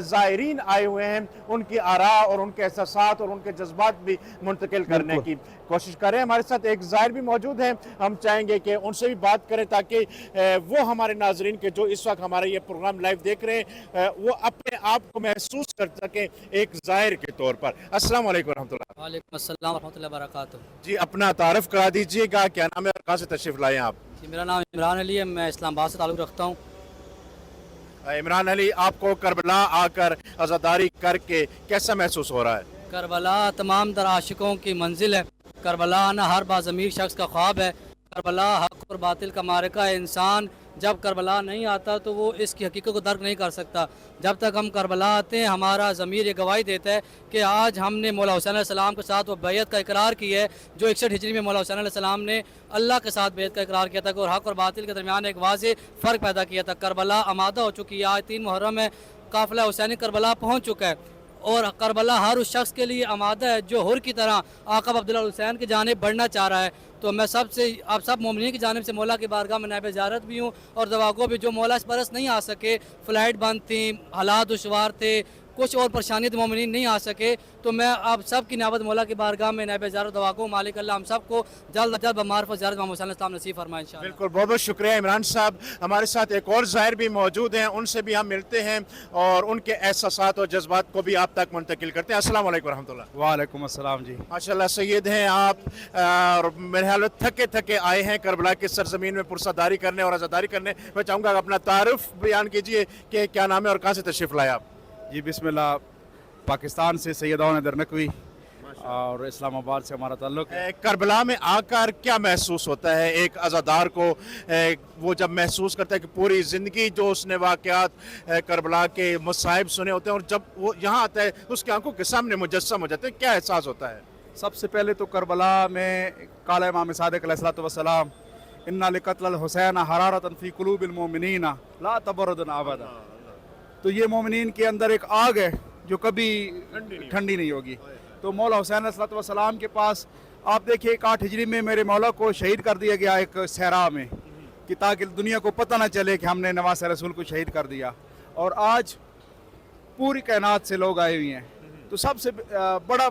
زائرین آئے ہوئے ہیں ان کی آراء اور ان کے احساسات اور ان کے جذبات بھی منتقل کرنے کی کوشش کر رہے ہیں۔ ہمارے ساتھ ایک زائر بھی موجود ہیں، ہم چاہیں گے کہ ان سے بھی بات کریں تاکہ وہ ہمارے ناظرین کے جو اس وقت ہمارا یہ پروگرام لائیو دیکھ رہے ہیں وہ اپنے آپ کو محسوس کر سکیں ایک زائر کے طور پر۔ السلام علیکم ورحمۃ اللہ۔ وعلیکم السلام ورحمۃ اللہ وبرکاتہ۔ جی اپنا تعارف کرا دیجئے گا، کیا نام ہے اور کہاں سے تشریف لائے ہیں آپ؟ جی میرا نام عمران علی ہے، میں اسلام آباد سے تعلق رکھتا ہوں۔ عمران علی، آپ کو کربلا آ کر عزاداری کر کے کیسا محسوس ہو رہا ہے؟ کربلا تمام در عاشقوں کی منزل ہے، کربلا آنا ہر باضمیر شخص کا خواب ہے، کربلا حق اور باطل کا معرکہ ہے۔ انسان جب کربلا نہیں آتا تو وہ اس کی حقیقت کو درک نہیں کر سکتا۔ جب تک ہم کربلا آتے ہیں ہمارا ضمیر یہ گواہی دیتا ہے کہ آج ہم نے مولا حسین علیہ السلام کے ساتھ وہ بیعت کا اقرار کی ہے جو 61 ہجری میں مولا حسین علیہ السلام نے اللہ کے ساتھ بیعت کا اقرار کیا تھا اور حق اور باطل کے درمیان ایک واضح فرق پیدا کیا تھا۔ کربلا آمادہ ہو چکی ہے، آج 3 محرم ہے، قافلہ حسینی کربلا پہنچ چکا ہے، اور کربلا ہر اس شخص کے لیے آمادہ ہے جو حر کی طرح آقا عبداللہ حسین کی جانب بڑھنا چاہ رہا ہے۔ تو میں آپ سب مومنین کی جانب سے مولا کی بارگاہ میں نائب زیارت بھی ہوں اور دعا گو بھی، جو مولا اس برس نہیں آ سکے، فلائٹ بند تھیں، حالات دشوار تھے، کچھ اور پریشانی تھی، مومنین نہیں آ سکے، تو میں آپ سب کی نیابت مولا کی بارگاہ میں نائب زیارت دعا گو، مالک اللہ ہم سب کو جلد از جلد بمعرفت زیارت امام حسین علیہ السلام نصیب فرمائے انشاءاللہ۔ بالکل، بہت بہت شکریہ عمران صاحب۔ ہمارے ساتھ ایک اور زائر بھی موجود ہیں، ان سے بھی ہم ملتے ہیں اور ان کے احساسات اور جذبات کو بھی آپ تک منتقل کرتے ہیں۔ السلام علیکم ورحمۃ اللہ۔ وعلیکم السلام جی۔ ماشاءاللہ سید ہیں آپ، اور میرے خیال میں تھکے تھکے آئے ہیں کربلا کی سرزمین میں پرساداری کرنے اور عزاداری کرنے۔ میں چاہوں گا کہ اپنا تعارف بیان کیجئے کہ کیا نام ہے اور کہاں سے تشریف لائے آپ؟ جی بسم اللہ، پاکستان سے سید اون حیدر نقوی اور اسلام آباد سے ہمارا تعلق ہے۔ کربلا میں آ کر کیا محسوس ہوتا ہے ایک عزادار کو، وہ جب محسوس کرتا ہے کہ پوری زندگی جو اس نے واقعات کربلا کے مصائب سنے ہوتے ہیں اور جب وہ یہاں آتا ہے اس کی آنکھوں کے سامنے مجسم ہو جاتے ہیں، کیا احساس ہوتا ہے؟ سب سے پہلے تو کربلا میں قال امام صادق علیہ السلام انا لقتل الحسین حرارۃ فی قلوب المؤمنین لا تبرد ابدا، تو یہ مومنین کے اندر ایک آگ ہے جو کبھی ٹھنڈی نہیں ہوگی۔ تو مولا حسین علیہ السلام کے پاس آپ دیکھیے 61 ہجری میں میرے مولا کو شہید کر دیا گیا ایک صحرا میں، کہ تاکہ دنیا کو پتہ نہ چلے کہ ہم نے نواسہ رسول کو شہید کر دیا. اور آج پوری کائنات سے لوگ آئے ہوئے ہیں. تو سب سے بڑا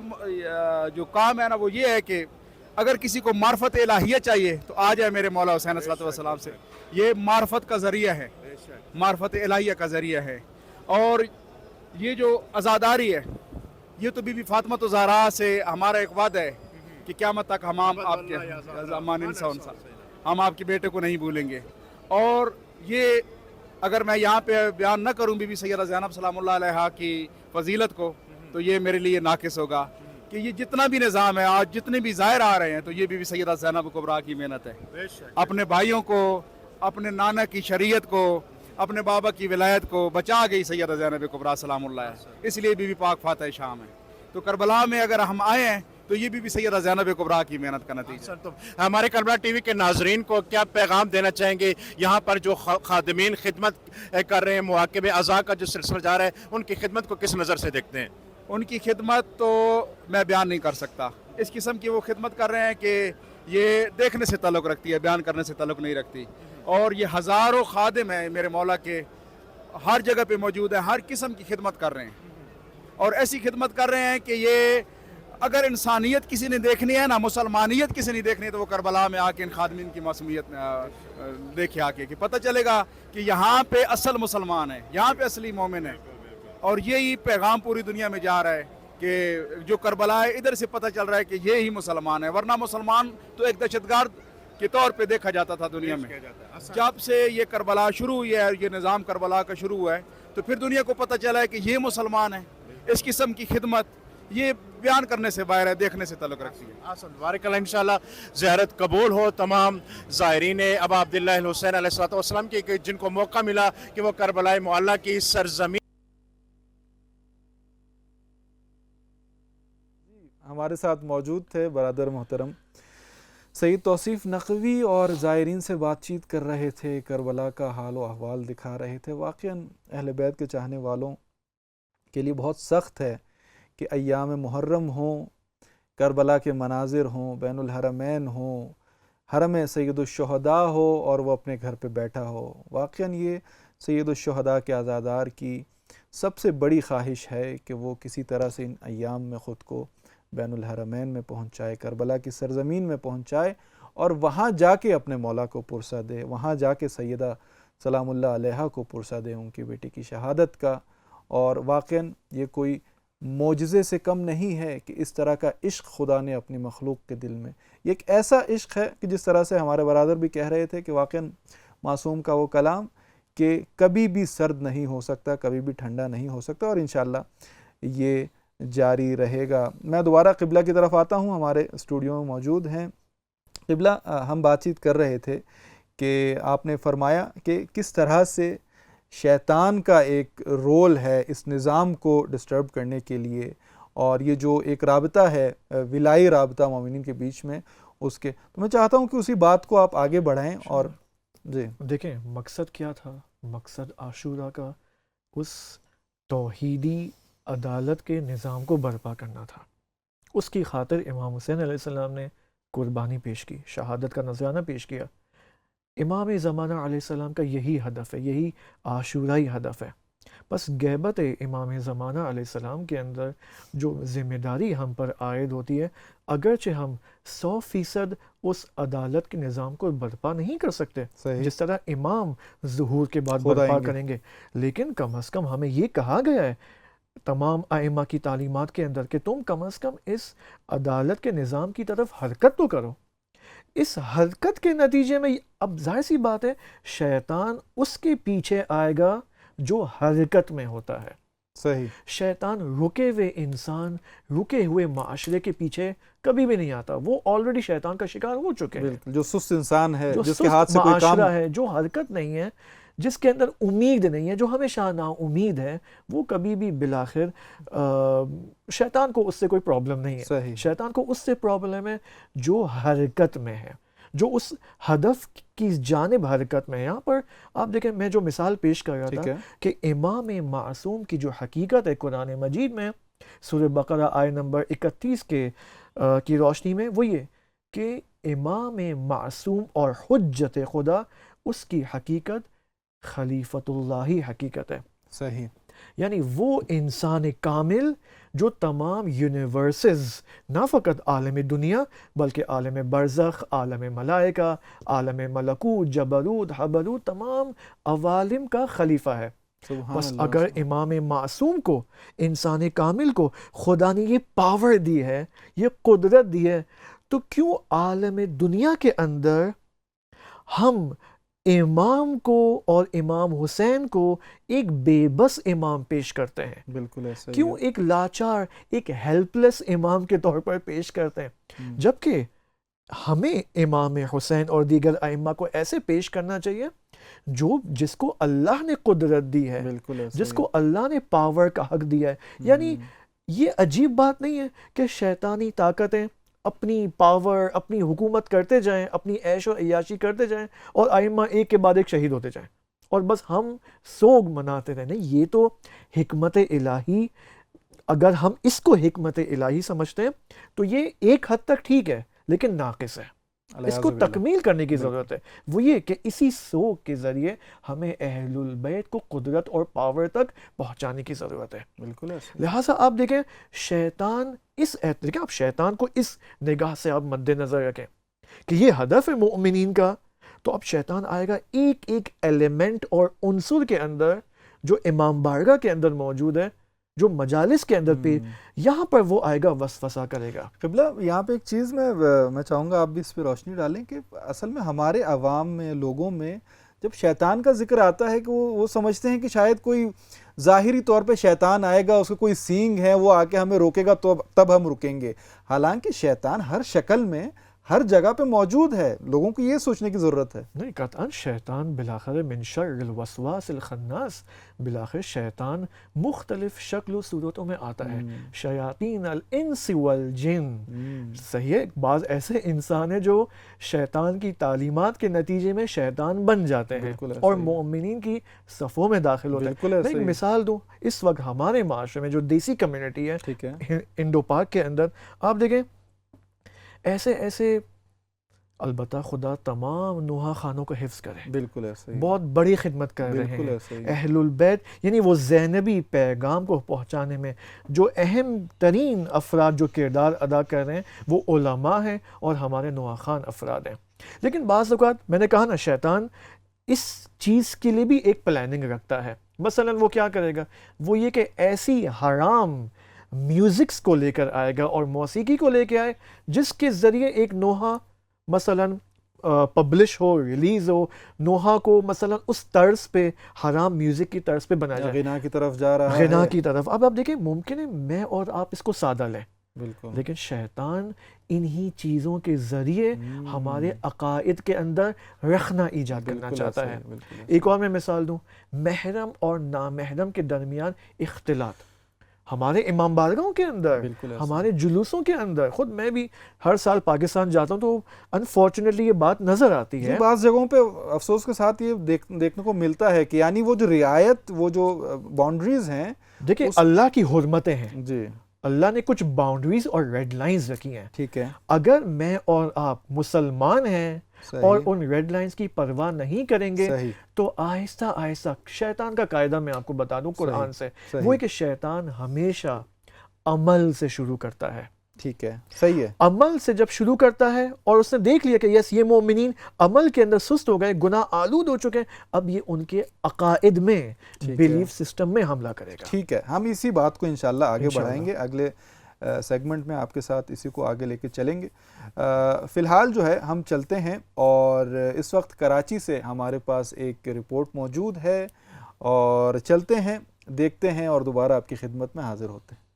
جو کام ہے نا وہ یہ ہے کہ اگر کسی کو معرفت الہیہ چاہیے تو آ جائے میرے مولا حسین علیہ الصلوۃ والسلام سے. یہ معرفت کا ذریعہ ہے, معرفت الہیہ کا ذریعہ ہے. اور یہ جو عزاداری ہے یہ تو بی بی فاطمہ زہرا سے ہمارا ایک وعدہ ہے کہ قیامت تک ہم آپ کے ہم آپ کے بیٹے کو نہیں بھولیں گے. اور یہ اگر میں یہاں پہ بیان نہ کروں بی بی سیدہ زینب سلام اللہ علیہا کی فضیلت کو تو یہ میرے لیے ناقص ہوگا کہ یہ جتنا بھی نظام ہے آج جتنے بھی ظاہر آ رہے ہیں تو یہ بی بی سیدہ زینب کبریٰ کی محنت ہے. اپنے بھائیوں کو, اپنے نانا کی شریعت کو, اپنے بابا کی ولایت کو بچا گئی سیدہ زینب کبریٰ سلام اللہ علیہا. اس لیے بی بی پاک فاتح شام ہے. تو کربلا میں اگر ہم آئے ہیں تو یہ بھی سیدہ زینب کبریٰ کی محنت کا نتیجہ. تو ہمارے کربلا ٹی وی کے ناظرین کو کیا پیغام دینا چاہیں گے؟ یہاں پر جو خادمین خدمت کر رہے ہیں, مواقب اعزاء کا جو سلسلہ جا رہا ہے, ان کی خدمت کو کس نظر سے دیکھتے ہیں؟ ان کی خدمت تو میں بیان نہیں کر سکتا. اس قسم کی وہ خدمت کر رہے ہیں کہ یہ دیکھنے سے تعلق رکھتی ہے, بیان کرنے سے تعلق نہیں رکھتی. اور یہ ہزاروں خادم ہیں میرے مولا کے, ہر جگہ پہ موجود ہیں, ہر قسم کی خدمت کر رہے ہیں. اور ایسی خدمت کر رہے ہیں کہ یہ اگر انسانیت کسی نے دیکھنی ہے نا, مسلمانیت کسی نے دیکھنی ہے تو وہ کربلا میں آ کے ان خادمین کی معصومیت دیکھے آ کے, کہ پتہ چلے گا کہ یہاں پہ اصل مسلمان ہے, یہاں پہ اصلی مومن ہے. اور یہی پیغام پوری دنیا میں جا رہا ہے کہ جو کربلا ہے ادھر سے پتہ چل رہا ہے کہ یہ ہی مسلمان ہے. ورنہ مسلمان تو ایک دہشت گرد کے طور پہ دیکھا جاتا تھا دنیا میں. جب سے یہ کربلا شروع ہوئی ہے, یہ نظام کربلا کا شروع ہوا ہے, تو پھر دنیا کو پتہ چلا ہے کہ یہ مسلمان ہے. اس قسم کی خدمت یہ بیان کرنے سے باہر ہے, دیکھنے سے تعلق رکھتی ہے. بارک اللہ, انشاءاللہ زیارت قبول ہو تمام زائرین ابا عبداللہ الحسین علیہ السلام کی, کہ جن کو موقع ملا کہ وہ کربلا معلیٰ کی سرزمین. ہمارے ساتھ موجود تھے برادر محترم سید توصیف نقوی اور زائرین سے بات چیت کر رہے تھے, کربلا کا حال و احوال دکھا رہے تھے. واقعاً اہل بیت کے چاہنے والوں کے لیے بہت سخت ہے کہ ایام محرم ہوں, کربلا کے مناظر ہوں, بین الحرمین ہوں, حرم سید الشہداء ہو اور وہ اپنے گھر پہ بیٹھا ہو. واقعاً یہ سید الشہداء کے عزادار کی سب سے بڑی خواہش ہے کہ وہ کسی طرح سے ان ایام میں خود کو بین الحرمین میں پہنچائے, کربلا کی سرزمین میں پہنچائے اور وہاں جا کے اپنے مولا کو پرسہ دے, وہاں جا کے سیدہ سلام اللہ علیہا کو پرسہ دے ان کی بیٹی کی شہادت کا. اور واقعاً یہ کوئی معجزے سے کم نہیں ہے کہ اس طرح کا عشق خدا نے اپنی مخلوق کے دل میں, یہ ایک ایسا عشق ہے کہ جس طرح سے ہمارے برادر بھی کہہ رہے تھے کہ واقعاً معصوم کا وہ کلام کہ کبھی بھی سرد نہیں ہو سکتا, کبھی بھی ٹھنڈا نہیں ہو سکتا, اور انشاءاللہ یہ جاری رہے گا. میں دوبارہ قبلہ کی طرف آتا ہوں, ہمارے اسٹوڈیو میں موجود ہیں. قبلہ, ہم بات چیت کر رہے تھے کہ آپ نے فرمایا کہ کس طرح سے شیطان کا ایک رول ہے اس نظام کو ڈسٹرب کرنے کے لیے, اور یہ جو ایک رابطہ ہے ولائی رابطہ مومنین کے بیچ میں اس کے, تو میں چاہتا ہوں کہ اسی بات کو آپ آگے بڑھائیں. اور جی دیکھیں مقصد کیا تھا, مقصد عاشورہ کا اس توحیدی عدالت کے نظام کو برپا کرنا تھا. اس کی خاطر امام حسین علیہ السلام نے قربانی پیش کی, شہادت کا نذرانہ پیش کیا. امام زمانہ علیہ السلام کا یہی ہدف ہے, یہی عاشورائی ہدف ہے. بس غیبت امام زمانہ علیہ السلام کے اندر جو ذمہ داری ہم پر عائد ہوتی ہے, اگرچہ ہم 100% اس عدالت کے نظام کو برپا نہیں کر سکتے جس طرح امام ظہور کے بعد برپا کریں گے, لیکن کم از کم ہمیں یہ کہا گیا ہے تمام ائمہ کی تعلیمات کے اندر کہ تم کم از کم اس عدالت کے نظام کی طرف حرکت تو کرو. اس حرکت کے نتیجے میں اب ظاہر سی بات ہے شیطان اس کے پیچھے آئے گا جو حرکت میں ہوتا ہے. صحیح, شیطان رکے ہوئے انسان, رکے ہوئے معاشرے کے پیچھے کبھی بھی نہیں آتا. وہ آلریڈی شیطان کا شکار ہو چکے ہیں. جو سست انسان ہے, جو جس کے ہاتھ سے کوئی کام ہے, جو حرکت نہیں ہے, جس کے اندر امید نہیں ہے, جو ہمیشہ نا امید ہے, وہ کبھی بھی بالآخر شیطان کو اس سے کوئی پرابلم نہیں ہے. صحیح, شیطان کو اس سے پرابلم ہے جو حرکت میں ہے, جو اس ہدف کی جانب حرکت میں ہے. یہاں پر آپ دیکھیں, میں جو مثال پیش کر رہا تھا کہ امام معصوم کی جو حقیقت ہے قرآن مجید میں سورہ بقرہ آیت نمبر 31 کی روشنی میں, وہ یہ کہ امام معصوم اور حجت خدا اس کی حقیقت خلیفۃ اللہ حقیقت ہے. صحیح. یعنی وہ انسان کامل جو تمام یونیورسز، نہ فقط عالم دنیا بلکہ عالم برزخ، عالم ملائکہ، عالم ملکوت، جبروت، حبروت، تمام عوالم کا خلیفہ ہے. بس اگر امام معصوم کو، انسان کامل کو خدا نے یہ پاور دی ہے، یہ قدرت دی ہے، تو کیوں عالم دنیا کے اندر ہم امام کو اور امام حسین کو ایک بے بس امام پیش کرتے ہیں؟ بالکل ایسا. کیوں ایک لاچار، ایک ہیلپ لیس امام کے طور پر پیش کرتے ہیں؟ جبکہ ہمیں امام حسین اور دیگر ائمہ کو ایسے پیش کرنا چاہیے جس کو اللہ نے قدرت دی ہے، جس کو اللہ نے پاور کا حق دیا ہے. یعنی یہ عجیب بات نہیں ہے کہ شیطانی طاقتیں اپنی پاور، اپنی حکومت کرتے جائیں، اپنی عیش و عیاشی کرتے جائیں اور ائمہ ایک کے بعد ایک شہید ہوتے جائیں اور بس ہم سوگ مناتے رہیں. نہیں، یہ تو حکمت الہی، اگر ہم اس کو حکمت الہی سمجھتے ہیں تو یہ ایک حد تک ٹھیک ہے لیکن ناقص ہے. اس کو تکمیل کرنے کی ضرورت ہے. وہ یہ کہ اسی سوگ کے ذریعے ہمیں اہل البیت کو قدرت اور پاور تک پہنچانے کی ضرورت ہے. بالکل. لہٰذا آپ دیکھیں شیطان دیکھیں آپ شیطان کو اس نگاہ سے آپ مد نظر رکھیں کہ یہ ہدف ہے مومنین کا، تو اب شیطان آئے گا ایک ایک ایلیمنٹ اور عنصر کے اندر جو امام بارگاہ کے اندر موجود ہے، جو مجالس کے اندر پہ یہاں پر وہ آئے گا، وسوسہ کرے گا. قبلہ یہاں پہ ایک چیز میں چاہوں گا آپ بھی اس پہ روشنی ڈالیں کہ اصل میں ہمارے عوام میں، لوگوں میں جب شیطان کا ذکر آتا ہے کہ وہ سمجھتے ہیں کہ شاید کوئی ظاہری طور پہ شیطان آئے گا، اس کو کوئی سینگ ہے، وہ آ کے ہمیں روکے گا تو تب ہم رکیں گے. حالانکہ شیطان ہر شکل میں، ہر جگہ پہ موجود ہے. لوگوں کو یہ سوچنے کی ضرورت ہے. نہیں، قطعاً شیطان بالآخر من شر الوسواس الخناس، بالآخر شیطان مختلف شکل و صورتوں میں آتا ہے. شیاطین الانس والجن، صحیح ہے. بعض ایسے انسان ہیں جو شیطان کی تعلیمات کے نتیجے میں شیطان بن جاتے ہیں اور مومنین کی صفوں میں داخل ہوتے ہیں. میں ایک مثال دوں، اس وقت ہمارے معاشرے میں جو دیسی کمیونٹی ہے انڈو پاک کے اندر، آپ دیکھیں ایسے البتہ خدا تمام نوحہ خانوں کو حفظ کرے، بالکل ایسا ہی بہت بڑی خدمت کر رہے ہیں اہل البیت. یعنی وہ زینبی پیغام کو پہنچانے میں جو اہم ترین افراد جو کردار ادا کر رہے ہیں وہ علماء ہیں اور ہمارے نوحہ خان افراد ہیں. لیکن بعض اوقات میں نے کہا نا، شیطان اس چیز کے لیے بھی ایک پلاننگ رکھتا ہے. مثلا وہ کیا کرے گا؟ وہ یہ کہ ایسی حرام میوزکس کو لے کر آئے گا اور موسیقی کو لے کے آئے جس کے ذریعے ایک نوحہ مثلا پبلش ہو، ریلیز ہو، نوحہ کو مثلا اس طرز پہ، حرام میوزک کی طرز پہ بنایا جائے، غنا کی طرف جا رہا ہے، غنا کی طرف. اب آپ دیکھیں ممکن ہے میں اور آپ اس کو سادہ لیں، بالکل، لیکن شیطان انہی چیزوں کے ذریعے ہمارے عقائد کے اندر رخنا ایجاد کرنا چاہتا ہے. ایک اور میں مثال دوں، محرم اور نامحرم کے درمیان اختلاط ہمارے امام بارگاہوں کے اندر، ہمارے جلوسوں کے اندر. خود میں بھی ہر سال پاکستان جاتا ہوں تو انفارچونیٹلی یہ بات نظر آتی ہے. بعض جگہوں پہ افسوس کے ساتھ یہ دیکھنے کو ملتا ہے کہ یعنی وہ جو رعایت، وہ جو باؤنڈریز ہیں، دیکھیں اللہ کی حرمتیں ہیں، جی اللہ نے کچھ باؤنڈریز اور ریڈ لائنز رکھی ہیں. ٹھیک ہے، اگر میں اور آپ مسلمان ہیں اور ان ریڈ لائنز کی پرواہ نہیں کریں گے تو آہستہ آہستہ شیطان کا قاعدہ میں آپ کو بتا دوں قرآن سے، وہ ہے کہ شیطان ہمیشہ عمل سے شروع کرتا ہے. ٹھیک ہے، صحیح ہے. عمل سے جب شروع کرتا ہے اور اس نے دیکھ لیا کہ یس یہ مومنین عمل کے اندر سست ہو گئے، گناہ آلود ہو چکے ہیں، اب یہ ان کے عقائد میں، بیلیف سسٹم میں حملہ کرے گا. ٹھیک ہے، ہم اسی بات کو انشاءاللہ آگے بڑھائیں گے. اگلے سیگمنٹ میں آپ کے ساتھ اسی کو آگے لے کے چلیں گے. فی الحال جو ہے ہم چلتے ہیں اور اس وقت کراچی سے ہمارے پاس ایک رپورٹ موجود ہے اور چلتے ہیں، دیکھتے ہیں اور دوبارہ آپ کی خدمت میں حاضر ہوتے ہیں.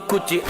کچھ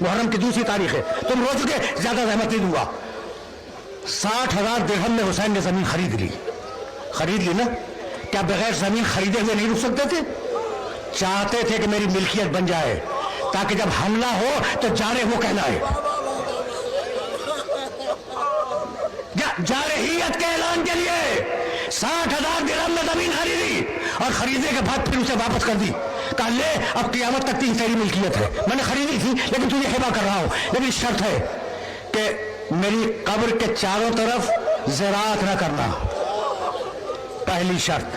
محرم کی دوسری تاریخ ہے. تم رو چکے, زیادہ زحمت نہیں دوں گا. 60,000 درہم میں حسین نے زمین خرید لی نا. کیا بغیر زمین خریدے ہوئے نہیں رک سکتے تھے؟ چاہتے تھے کہ میری ملکیت بن جائے تاکہ جب حملہ ہو تو جارح وہ کہنا ہے. جارحیت کے اعلان کے لیے 60,000 درہم میں زمین خریدی اور خریدنے کے بعد پھر اسے واپس کر دی. کہا لے اب قیامت تک تیری ملکیت ہے. میں نے خریدی تھی لیکن تجھے ہبہ کر رہا ہوں, لیکن شرط ہے کہ میری قبر کے چاروں طرف زراعت نہ کرنا. پہلی شرط.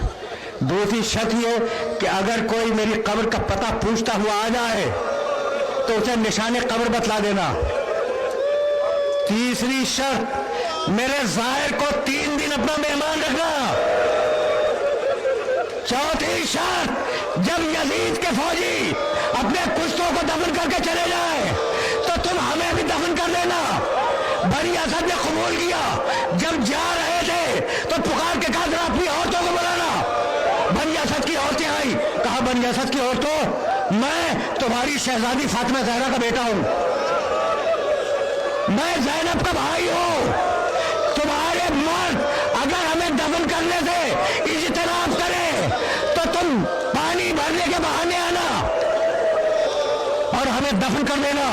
دوسری شرط یہ کہ اگر کوئی میری قبر کا پتہ پوچھتا ہوا آ جائے تو اسے نشان قبر بتلا دینا. تیسری شرط, میرے ظاہر کو 3 دن اپنا مہمان رکھنا. چوتھی شرط, جب یزید کے فوجی اپنے کشتوں کو دفن کر کے چلے جائیں تو تم ہمیں بھی دفن کر دینا. بنی اسد نے قبول کیا. جب جا رہے تھے تو پکار کے کہا ذرا اپنی عورتوں کو بلانا. بنی اسد کی عورتیں آئی. کہا بنی اسد کی عورتوں, میں تمہاری شہزادی فاطمہ زہرا کا بیٹا ہوں, میں زینب کا بھائی ہوں. تمہارے مرد اگر ہمیں دفن کرنے سے اجتناب کرے تو تم پانی بھرنے کے بہانے آنا اور ہمیں دفن کر دینا.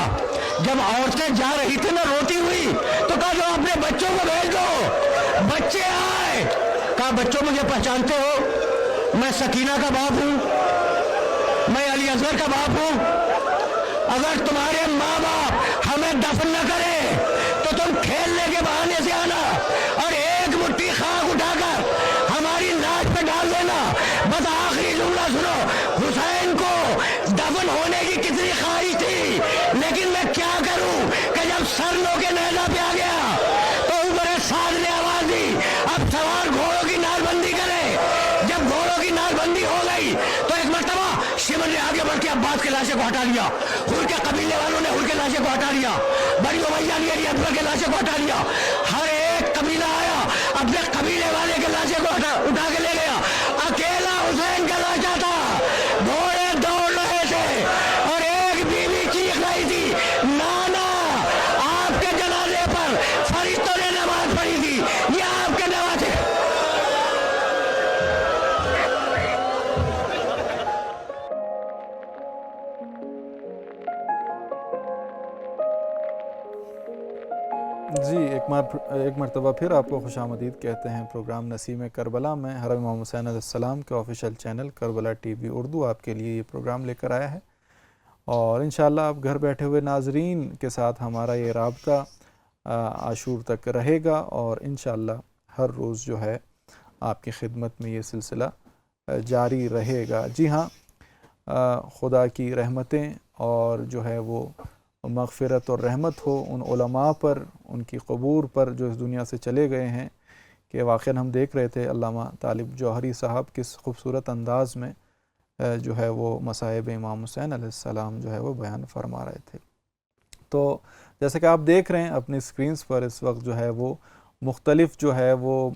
جب عورتیں جا رہی تھی نا روتی ہوئی تو کہا جو اپنے بچوں کو بھیج دو. بچے آئے. کہا بچوں مجھے پہچانتے ہو؟ میں سکینہ کا باپ ہوں, میں علی اصغر کا باپ ہوں. اگر تمہارے ماں باپ ہمیں دفن نہ کرے تو تم کھیلنے کے بہانے سے آنا اور ایک مٹھی خاک اٹھا کر ہماری لاش پہ ڈال دینا. بس آخری جملہ سنو. حسین کو دفن ہونے کی کتنی خواہش تھی, لیکن میں کیا کروں کہ جب سر لو کے نیزہ پہ آ گیا تو اوپر ساز نے آواز دی اب سوار گھوڑوں کی نال بندی کرے. جب گھوڑوں کی نال بندی ہو گئی تو ایک مرتبہ شمر نے آگے بڑھ کے عباس کے لاشے کو ہٹا لیا. حر کے قبیلے والوں نے حر کے لاشے کو ہٹا لیا. بنی امیہ نے علی اکبر کے لاشے کو ہٹا لیا. ہر ایک قبیلہ آیا اپنے قبیلے والے کے لاشے کو اٹھا کے لے گیا. اکیلا حسین کا لاشا تھا. گھوڑے دوڑ رہے تھے اور ایک بیوی چیخ رہی تھی نانا. آپ کے جنازے پر فرشتوں نے نماز پڑھی تھی. یہ آپ کے نوازے. جی ایک مرتبہ پھر آپ کو خوش آمدید کہتے ہیں پروگرام نسیم کربلا میں. حرم امام حسین علیہ السلام کے official channel Karbala T V Urdu آپ کے لیے یہ پروگرام لے کر آیا ہے, اور انشاءاللہ آپ گھر بیٹھے ہوئے ناظرین کے ساتھ ہمارا یہ رابطہ عاشور تک رہے گا, اور انشاءاللہ ہر روز جو ہے آپ کی خدمت میں یہ سلسلہ جاری رہے گا. جی ہاں, خدا کی رحمتیں اور جو ہے وہ مغفرت اور رحمت ہو ان علماء پر, ان کی قبور پر جو اس دنیا سے چلے گئے ہیں. کہ واقعاً ہم دیکھ رہے تھے علامہ طالب جوہری صاحب کس خوبصورت انداز میں جو ہے وہ مصائب امام حسین علیہ السلام جو ہے وہ بیان فرما رہے تھے. تو جیسے کہ آپ دیکھ رہے ہیں اپنی سکرینز پر اس وقت جو ہے وہ مختلف جو ہے وہ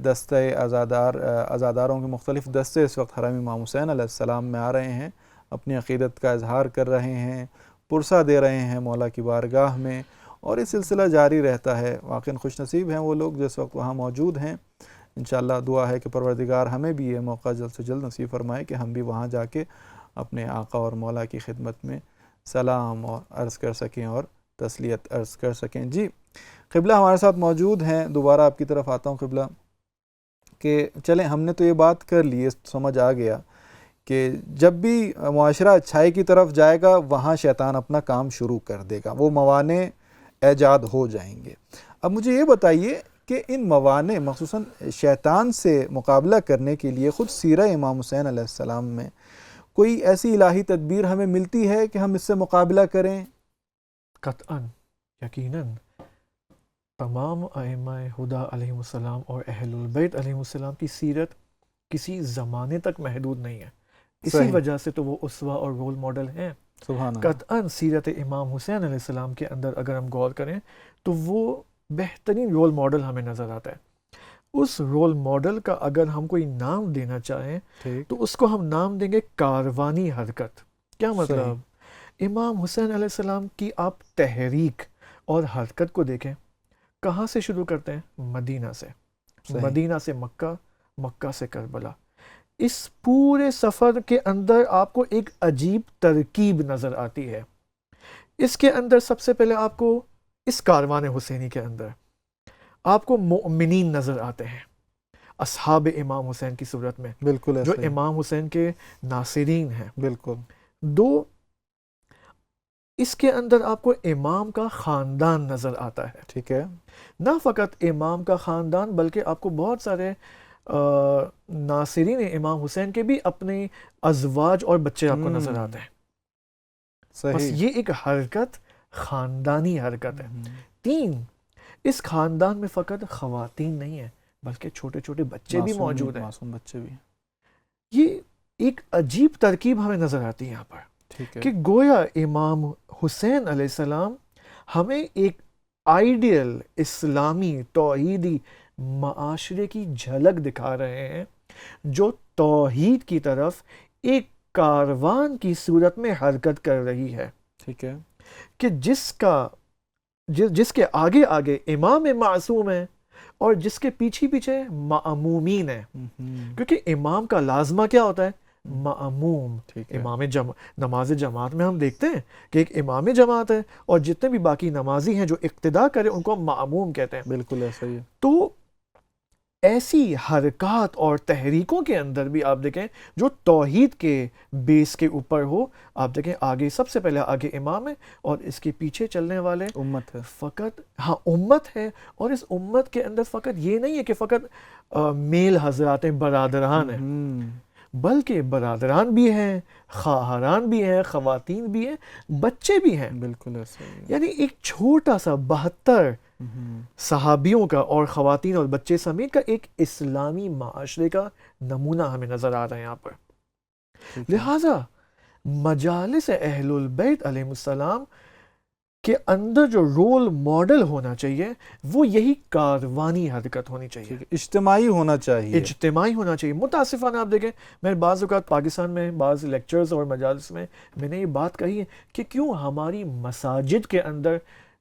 دستے عزاداروں کے مختلف دستے اس وقت حرم امام حسین علیہ السلام میں آ رہے ہیں, اپنی عقیدت کا اظہار کر رہے ہیں, پرسہ دے رہے ہیں مولا کی بارگاہ میں, اور یہ سلسلہ جاری رہتا ہے. واقعاً خوش نصیب ہیں وہ لوگ جس وقت وہاں موجود ہیں. انشاءاللہ دعا ہے کہ پروردگار ہمیں بھی یہ موقع جلد سے جلد نصیب فرمائے کہ ہم بھی وہاں جا کے اپنے آقا اور مولا کی خدمت میں سلام اور عرض کر سکیں اور تسلیت عرض کر سکیں. جی قبلہ ہمارے ساتھ موجود ہیں. دوبارہ آپ کی طرف آتا ہوں قبلہ, کہ چلیں ہم نے تو یہ بات کر لی, سمجھ آ گیا کہ جب بھی معاشرہ اچھائی کی طرف جائے گا وہاں شیطان اپنا کام شروع کر دے گا, وہ موانع ایجاد ہو جائیں گے. اب مجھے یہ بتائیے کہ ان موانع مخصوصاً شیطان سے مقابلہ کرنے کے لیے خود سیرہ امام حسین علیہ السلام میں کوئی ایسی الہی تدبیر ہمیں ملتی ہے کہ ہم اس سے مقابلہ کریں؟ قطعاً, یقیناً تمام ائمہ ہدیٰ علیہم السلام اور اہل البیت علیہم السلام کی سیرت کسی زمانے تک محدود نہیں ہے. اسی وجہ سے تو وہ اسوہ اور رول ماڈل ہیں. سبحان اللہ. قطعاً سیرت امام حسین علیہ السلام کے اندر اگر ہم غور کریں تو وہ بہترین رول ماڈل ہمیں نظر آتا ہے. اس رول ماڈل کا اگر ہم کوئی نام دینا چاہیں تو اس کو ہم نام دیں گے کاروانی حرکت. کیا مطلب؟ امام حسین علیہ السلام کی آپ تحریک اور حرکت کو دیکھیں، کہاں سے شروع کرتے ہیں؟ مدینہ سے، مدینہ سے مکہ، مکہ سے کربلا. اس پورے سفر کے اندر آپ کو ایک عجیب ترکیب نظر آتی ہے. اس کے اندر سب سے پہلے آپ کو اس کاروان حسینی کے اندر آپ کو مؤمنین نظر آتے ہیں، اصحاب امام حسین کی صورت میں، بالکل جو ایسا ہی. امام حسین کے ناصرین ہیں. بالکل. دو، اس کے اندر آپ کو امام کا خاندان نظر آتا ہے. ٹھیک ہے. نہ فقط امام کا خاندان بلکہ آپ کو بہت سارے ناصرین امام حسین کے بھی اپنے ازواج اور بچے آپ کو نظر آتے ہیں. بس صحیح. یہ ایک حرکت خاندانی حرکت ہے. 3، اس خاندان میں فقط خواتین نہیں ہیں بلکہ چھوٹے چھوٹے بچے بھی موجود ہیں. معصوم بچے بھی. یہ ایک عجیب ترکیب ہمیں نظر آتی ہے یہاں پر ٹھیک ہے. کہ گویا امام حسین علیہ السلام ہمیں ایک آئیڈیل اسلامی توحیدی معاشرے کی جھلک دکھا رہے ہیں جو توحید کی طرف ایک کاروان کی صورت میں حرکت کر رہی ہے. ٹھیک ہے. کہ جس کے آگے آگے امام معصوم ہیں اور جس کے پیچھے پیچھے مأمومین ہیں. کیونکہ امام کا لازمہ کیا ہوتا ہے؟ مأموم. امام نماز جماعت میں ہم دیکھتے ہیں کہ ایک امام جماعت ہے اور جتنے بھی باقی نمازی ہیں جو اقتداء کرے ان کو مأموم کہتے ہیں. بالکل ایسا ہی ہے. تو ایسی حرکات اور تحریکوں کے اندر بھی آپ دیکھیں جو توحید کے بیس کے اوپر ہو. آپ دیکھیں آگے سب سے پہلے آگے امام ہے اور اس کے پیچھے چلنے والے امت ہے. فقط امت ہے. اور اس امت کے اندر فقط یہ نہیں ہے کہ فقط میل حضرات برادران ہیں بلکہ برادران بھی ہیں، خواہران بھی ہیں، خواتین بھی ہیں، بچے بھی ہیں. بالکل ایسا ہی ہے. یعنی ایک چھوٹا سا 72 صحابیوں کا اور خواتین اور بچے سمیت کا ایک اسلامی معاشرے کا نمونہ ہمیں نظر آ رہا ہے یہاں پر. لہٰذا مجالس اہل البیت علیہ السلام کے اندر جو رول ماڈل ہونا چاہیے وہ یہی کاروانی حرکت ہونی چاہیے، اجتماعی ہونا چاہیے. اجتماعی ہونا چاہیے. متاسفانہ آپ دیکھیں میں بعض اوقات پاکستان میں بعض لیکچرز اور مجالس میں نے یہ بات کہی ہے کہ کیوں ہماری مساجد کے اندر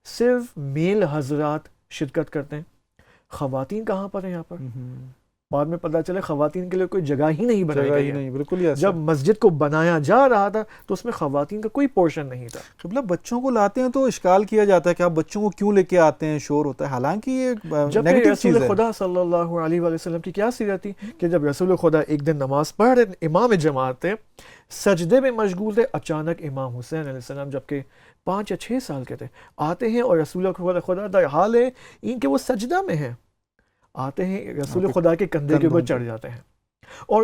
صرف میل حضرات شرکت کرتے ہیں، خواتین کہاں پر ہیں یہاں پر؟ بعد میں پتہ چلے خواتین کے لیے کوئی جگہ ہی نہیں بنائی گئی ہے. بالکل ایسا. جب مسجد کو بنایا جا رہا تھا تو اس میں خواتین کا کوئی پورشن نہیں تھا. قبلہ بچوں کو لاتے ہیں تو اشکال کیا جاتا ہے کہ آپ بچوں کو کیوں لے کے آتے ہیں، شور ہوتا ہے. حالانکہ یہ جب نیگیٹو چیز رسول ہے. خدا صلی اللہ علیہ وآلہ وسلم کی کیا سیرت تھی کہ جب رسول خدا ایک دن نماز پڑھ رہے، امام جماعت تھے، سجدے میں مشغول تھے، اچانک امام حسین علیہ السلام جبکہ 5 یا 6 سال کے تھے آتے ہیں اور رسول خدا در حال ہے ان کے وہ سجدہ میں ہیں، آتے ہیں رسول خدا کے کندھے کے اوپر چڑھ جاتے ہیں. اور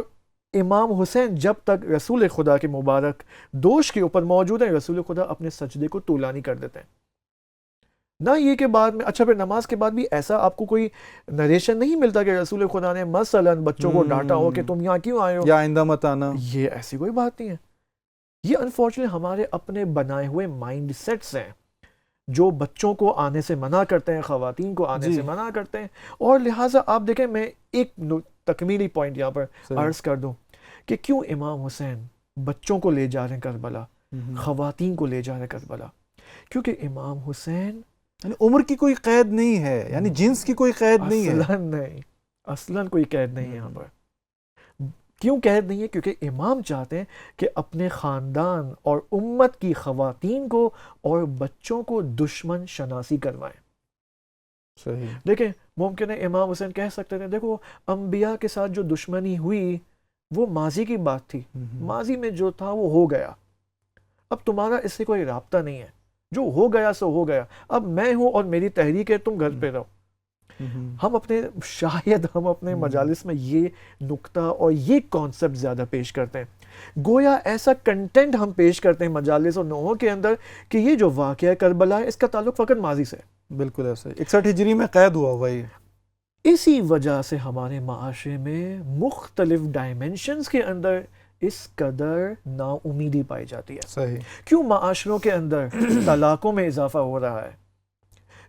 امام حسین جب تک رسول خدا کے مبارک دوش کے اوپر موجود ہیں رسول خدا اپنے سجدے کو طولانی کر دیتے ہیں. نہ یہ کہ بعد میں اچھا پھر نماز کے بعد بھی ایسا آپ کو کوئی نریشن نہیں ملتا کہ رسول خدا نے مثلاً بچوں کو ڈانٹا ہو کہ تم یہاں کیوں آئے ہو یا آئندہ مت آنا. یہ ایسی کوئی بات نہیں ہے. یہ انفارچونیٹلی ہمارے اپنے بنائے ہوئے مائنڈ سیٹس ہیں جو بچوں کو آنے سے منع کرتے ہیں، خواتین کو آنے سے منع کرتے ہیں. اور لہٰذا آپ دیکھیں میں ایک تکمیلی پوائنٹ یہاں پر عرض کر دوں کہ کیوں امام حسین بچوں کو لے جا رہے ہیں کربلا، خواتین کو لے جا رہے ہیں کربلا؟ کیونکہ امام حسین یعنی عمر کی کوئی قید نہیں ہے، یعنی جنس کی کوئی قید نہیں ہے. اصلاً کوئی قید نہیں ہے یہاں پر. کیوں قید نہیں ہے؟ کیونکہ امام چاہتے ہیں کہ اپنے خاندان اور امت کی خواتین کو اور بچوں کو دشمن شناسی کروائیں. صحیح. دیکھیں ممکن ہے امام حسین کہہ سکتے تھے دیکھو انبیاء کے ساتھ جو دشمنی ہوئی وہ ماضی کی بات تھی، ماضی میں جو تھا وہ ہو گیا، اب تمہارا اس سے کوئی رابطہ نہیں ہے، جو ہو گیا سو ہو گیا، اب میں ہوں اور میری تحریک ہے، تم گھر پہ رہو. ہم اپنے مجالس میں یہ نقطہ اور یہ کانسیپٹ زیادہ پیش کرتے ہیں. گویا ایسا کنٹینٹ ہم پیش کرتے ہیں مجالس اور نوحوں کے اندر کہ یہ جو واقعہ کربلا ہے اس کا تعلق فقط ماضی سے. بالکل ایسا 61 ہجری میں قید ہوا ہوا یہ. اسی وجہ سے ہمارے معاشرے میں مختلف ڈائمینشنز کے اندر اس قدر نا امیدی پائی جاتی ہے. صحیح. کیوں معاشروں کے اندر طلاقوں میں اضافہ ہو رہا ہے؟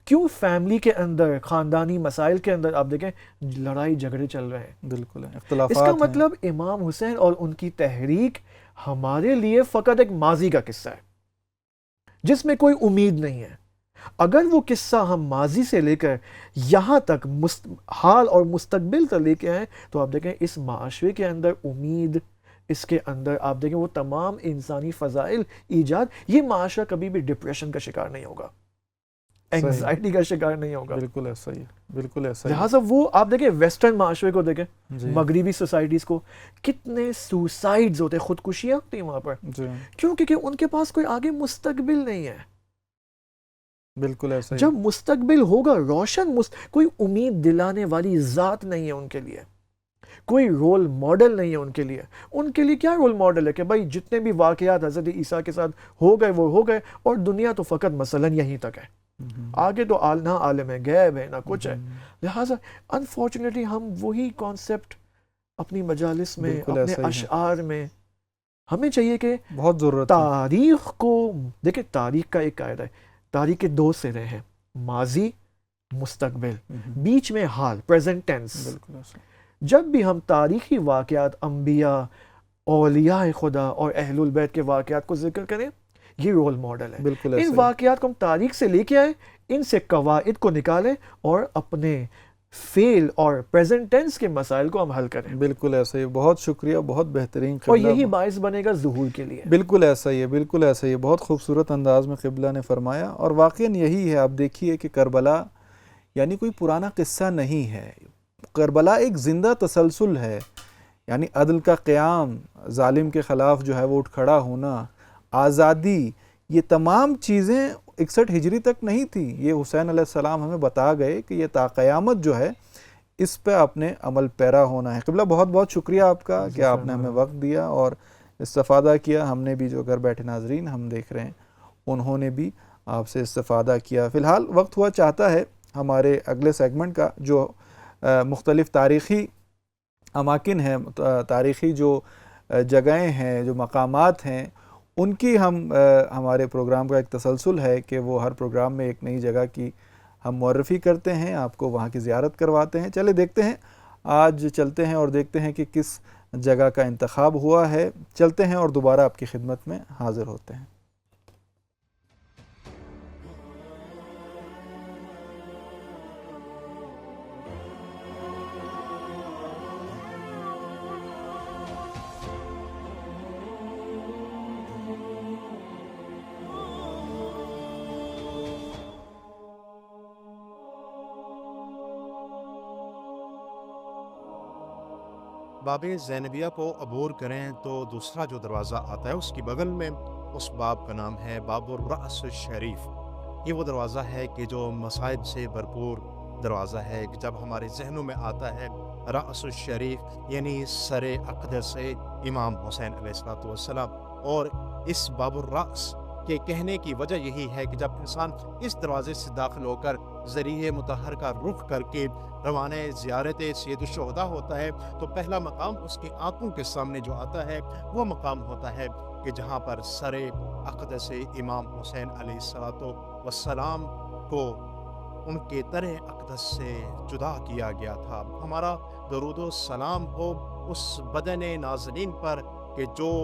کیوں فیملی کے اندر خاندانی مسائل کے اندر آپ دیکھیں لڑائی جھگڑے چل رہے ہیں؟ بالکل اختلافات. اس کا مطلب امام حسین اور ان کی تحریک ہمارے لیے فقط ایک ماضی کا قصہ ہے. جس میں کوئی امید نہیں ہے. اگر وہ قصہ ہم ماضی سے لے کر یہاں تک حال اور مستقبل تک لے کے آئیں تو آپ دیکھیں اس معاشرے کے اندر امید، اس کے اندر آپ دیکھیں وہ تمام انسانی فضائل ایجاد، یہ معاشرہ کبھی بھی ڈپریشن کا شکار نہیں ہوگا، اینگزائٹی کا شکار نہیں ہوگا. بالکل ایسا ہی ہے، بالکل ایسا ہی. لہٰذا وہ آپ دیکھیں ویسٹرن معاشرے کو دیکھیں، جی مغربی سوسائٹیز کو، کتنے سوسائڈز ہوتے ہیں، خودکشیاں ہوتی ہیں وہاں پر. جی کیوں؟ کیونکہ ان کے پاس کوئی آگے مستقبل نہیں ہے. بالکل ایسا ہی. جب مستقبل ہوگا روشن، کوئی امید دلانے والی ذات نہیں ہے ان کے لیے، کوئی رول ماڈل نہیں ہے ان کے لیے. ان کے لیے کیا رول ماڈل ہے کہ بھائی جتنے بھی واقعات حضرت عیسیٰ کے ساتھ ہو گئے وہ ہو گئے، اور دنیا تو فقط مثلاً یہیں تک ہے، آگے تو نہ عالم غیب ہے نہ کچھ ہے. لہٰذا انفارچونیٹلی ہم وہی کانسیپٹ اپنی مجالس میں، بالکل اپنے ایسا ہی ہے. اشعار میں، ہمیں چاہیے کہ بہت ضرورت ہے. تاریخ کو دیکھیں. تاریخ کا ایک قاعدہ ہے، تاریخ کے دو سرے ہیں، ماضی، مستقبل، بیچ میں حال، پریزنٹ ٹینس. بالکل ایسا. جب بھی ہم تاریخی واقعات، انبیاء، اولیاء خدا اور اہل البیت کے واقعات کو ذکر کریں، یہ رول ماڈل ہے. بالکل ان ایسا ہی. واقعات کو ہم تاریخ سے لے کے آئیں، ان سے قواعد کو نکالیں اور اپنے فیل اور پریزنٹ ٹینس کے مسائل کو ہم حل کریں. بالکل ایسا ہی. بہت شکریہ، بہت بہترین اور قبلہ. یہی باعث بنے گا ظہور کے لیے. بالکل ایسا ہی ہے، بالکل ایسا ہی ہے. بہت خوبصورت انداز میں قبلہ نے فرمایا، اور واقعاً یہی ہے. آپ دیکھیے کہ کربلا یعنی کوئی پرانا قصہ نہیں ہے، کربلا ایک زندہ تسلسل ہے. یعنی عدل کا قیام، ظالم کے خلاف جو ہے وہ اٹھ کھڑا ہونا، آزادی، یہ تمام چیزیں 61 ہجری تک نہیں تھی. یہ حسین علیہ السلام ہمیں بتا گئے کہ یہ تا قیامت جو ہے اس پہ اپنے عمل پیرا ہونا ہے. قبلہ بہت بہت شکریہ آپ کا کہ آپ نے ہمیں وقت دیا اور استفادہ کیا. ہم نے بھی، جو گھر بیٹھے ناظرین ہم دیکھ رہے ہیں، انہوں نے بھی آپ سے استفادہ کیا. فی الحال وقت ہوا چاہتا ہے ہمارے اگلے سیگمنٹ کا، جو مختلف تاریخی اماکن ہیں، تاریخی جو جگہیں ہیں، جو مقامات ہیں، ان کی ہمارے پروگرام کا ایک تسلسل ہے کہ وہ ہر پروگرام میں ایک نئی جگہ کی ہم معرفی کرتے ہیں، آپ کو وہاں کی زیارت کرواتے ہیں. چلے دیکھتے ہیں، آج چلتے ہیں اور دیکھتے ہیں کہ کس جگہ کا انتخاب ہوا ہے. چلتے ہیں اور دوبارہ آپ کی خدمت میں حاضر ہوتے ہیں. باب زینبیہ کو عبور کریں تو دوسرا جو دروازہ آتا ہے اس کی بغل میں اس باب کا نام ہے باب الرأس الشریف. یہ وہ دروازہ ہے کہ جو مصائب سے بھرپور دروازہ ہے، کہ جب ہمارے ذہنوں میں آتا ہے رأس الشریف یعنی سر اقدس امام حسین علیہ السلام. اور اس باب الرأس کے کہنے کی وجہ یہی ہے کہ جب انسان اس دروازے سے داخل ہو کر ذریعہ مطہر کا رخ کر کے روانہ زیارت سید الشہداء ہوتا ہے تو پہلا مقام اس کی آنکھوں کے سامنے جو آتا ہے وہ مقام ہوتا ہے کہ جہاں پر سر اقدس امام حسین علیہ السلام کو ان کے تر اقدس سے جدا کیا گیا تھا. ہمارا درود و سلام ہو اس بدن نازنین پر کہ جو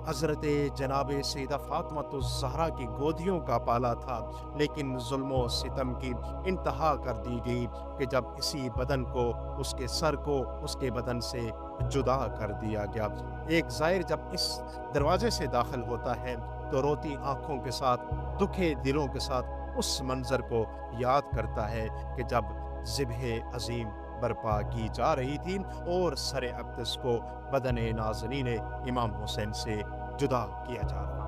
حضرت جناب سیدہ فاطمہ الزہرا کی گودیوں کا پالا تھا، لیکن ظلم و ستم کی انتہا کر دی گئی کہ جب اسی بدن کو، اس کے سر کو اس کے بدن سے جدا کر دیا گیا. ایک زائر جب اس دروازے سے داخل ہوتا ہے تو روتی آنکھوں کے ساتھ، دکھے دلوں کے ساتھ اس منظر کو یاد کرتا ہے کہ جب ذبح عظیم برپا کی جا رہی تھی اور سر اقدس کو بدن نازنین امام حسین سے جدا کیا جا رہا.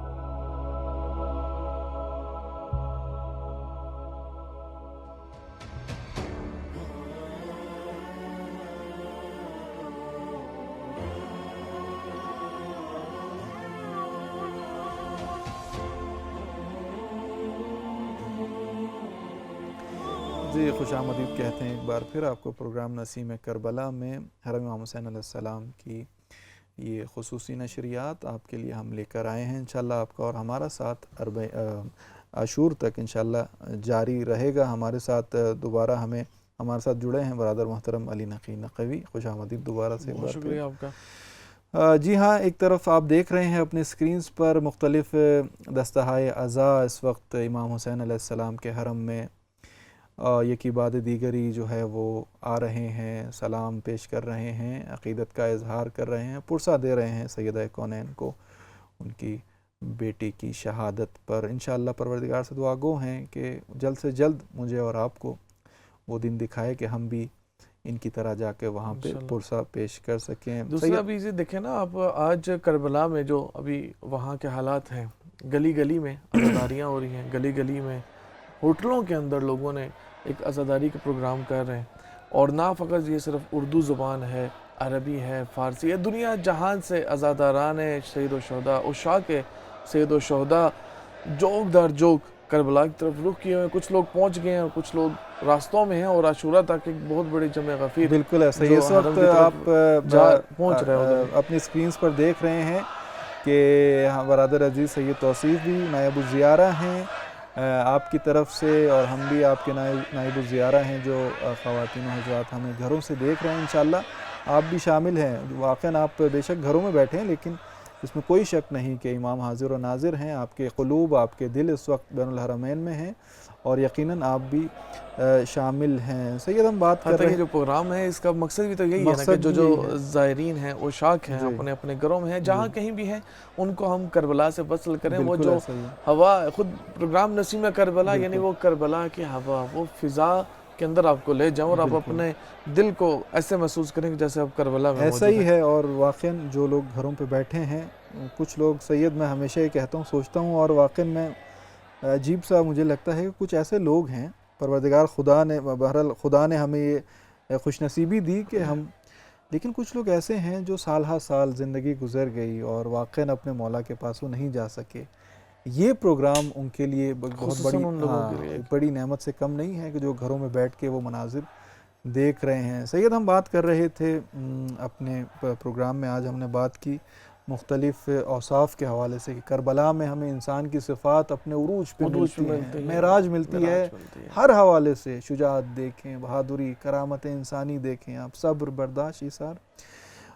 جی، خوش آمدید کہتے ہیں ایک بار پھر آپ کو پروگرام نسیم کربلا میں حرم امام حسین علیہ السلام کی یہ خصوصی نشریات آپ کے لیے ہم لے کر آئے ہیں. انشاءاللہ آپ کا اور ہمارا ساتھ عاشور تک انشاءاللہ جاری رہے گا. ہمارے ساتھ دوبارہ ہمارے ساتھ جڑے ہیں برادر محترم علی نقی نقوی. خوش آمدید دوبارہ سے. بہت شکریہ آپ کا. جی ہاں، ایک طرف آپ دیکھ رہے ہیں اپنے سکرینز پر مختلف دستہائے عزا اس وقت امام حسین علیہ السلام کے حرم میں یکی بعد دیگری جو ہے وہ آ رہے ہیں، سلام پیش کر رہے ہیں، عقیدت کا اظہار کر رہے ہیں، پرسہ دے رہے ہیں سیدہ کونین کو ان کی بیٹی کی شہادت پر۔ انشاءاللہ پروردگار سے دعا گو ہیں کہ جلد سے جلد مجھے اور آپ کو وہ دن دکھائے کہ ہم بھی ان کی طرح جا کے وہاں پہ پرسہ پیش کر سکیں۔ دوسرا بھی یہ دیکھیں نا آپ، آج کربلا میں جو ابھی وہاں کے حالات ہیں، گلی گلی میں عزاداریاں ہو رہی ہیں، گلی گلی میں ہوٹلوں کے اندر لوگوں نے ایک عزاداری کے پروگرام کر رہے ہیں، اور نہ فقط یہ صرف اردو زبان ہے، عربی ہے، فارسی ہے، دنیا جہان سے عزاداران شہید و شہداء، عشاق سید و شہداء جوک در جوک کربلا کی طرف رخ کیے ہوئے، کچھ لوگ پہنچ گئے ہیں اور کچھ لوگ راستوں میں ہیں، اور عاشورہ تک ایک بہت بڑی جمع غفیر بالکل ایسا ہی اس وقت آپ پہنچ رہے ہیں اپنی سکرینز پر دیکھ رہے ہیں کہ برادر عزیز سید توصیف بھی نائب الزیارہ ہیں آپ کی طرف سے، اور ہم بھی آپ کے نائب الزیارہ ہیں جو خواتین و حضرات ہمیں گھروں سے دیکھ رہے ہیں۔ انشاءاللہ آپ بھی شامل ہیں، واقعاً آپ بے شک گھروں میں بیٹھے ہیں، لیکن اس میں کوئی شک نہیں کہ امام حاضر و ناظر ہیں، آپ کے قلوب، آپ کے دل اس وقت بین الحرمین میں ہیں، اور یقیناً آپ بھی شامل ہیں۔ سید ہم بات کر رہے ہیں، جو پروگرام ہے اس کا مقصد بھی تو یہی ہے نا کہ جو زائرین ہیں، عشاق ہیں، اپنے اپنے گھروں میں ہیں، جہاں کہیں بھی ہیں، ان کو ہم کربلا سے وصل کریں۔ وہ جو ہوا، خود پروگرام نسیم کربلا، یعنی وہ کربلا کی ہوا، وہ فضا کے اندر آپ کو لے جاؤں، اور آپ اپنے دل کو ایسے محسوس کریں کہ جیسے آپ کربلا میں ایسا ہی ہے۔ اور واقعاً جو لوگ گھروں پہ بیٹھے ہیں، کچھ لوگ سید، میں ہمیشہ یہ کہتا ہوں، سوچتا ہوں، اور واقعاً میں عجیب سا مجھے لگتا ہے کہ کچھ ایسے لوگ ہیں، پروردگار بہرحال خدا نے ہمیں یہ خوش نصیبی دی کہ ہم، لیکن کچھ لوگ ایسے ہیں جو سال ہا سال زندگی گزر گئی اور واقعاً اپنے مولا کے پاس وہ نہیں جا سکے۔ یہ پروگرام ان کے لیے بہت بڑی نعمت سے کم نہیں ہے کہ جو گھروں میں بیٹھ کے وہ مناظر دیکھ رہے ہیں۔ سید ہم بات کر رہے تھے اپنے پروگرام میں، آج ہم نے بات کی مختلف اوصاف کے حوالے سے کہ کربلا میں ہمیں انسان کی صفات اپنے عروج پہ ملتی ہیں، معراج ملتی ہے، ہر حوالے سے شجاعت دیکھیں، بہادری، کرامت انسانی دیکھیں آپ، صبر، برداشت، ایثار۔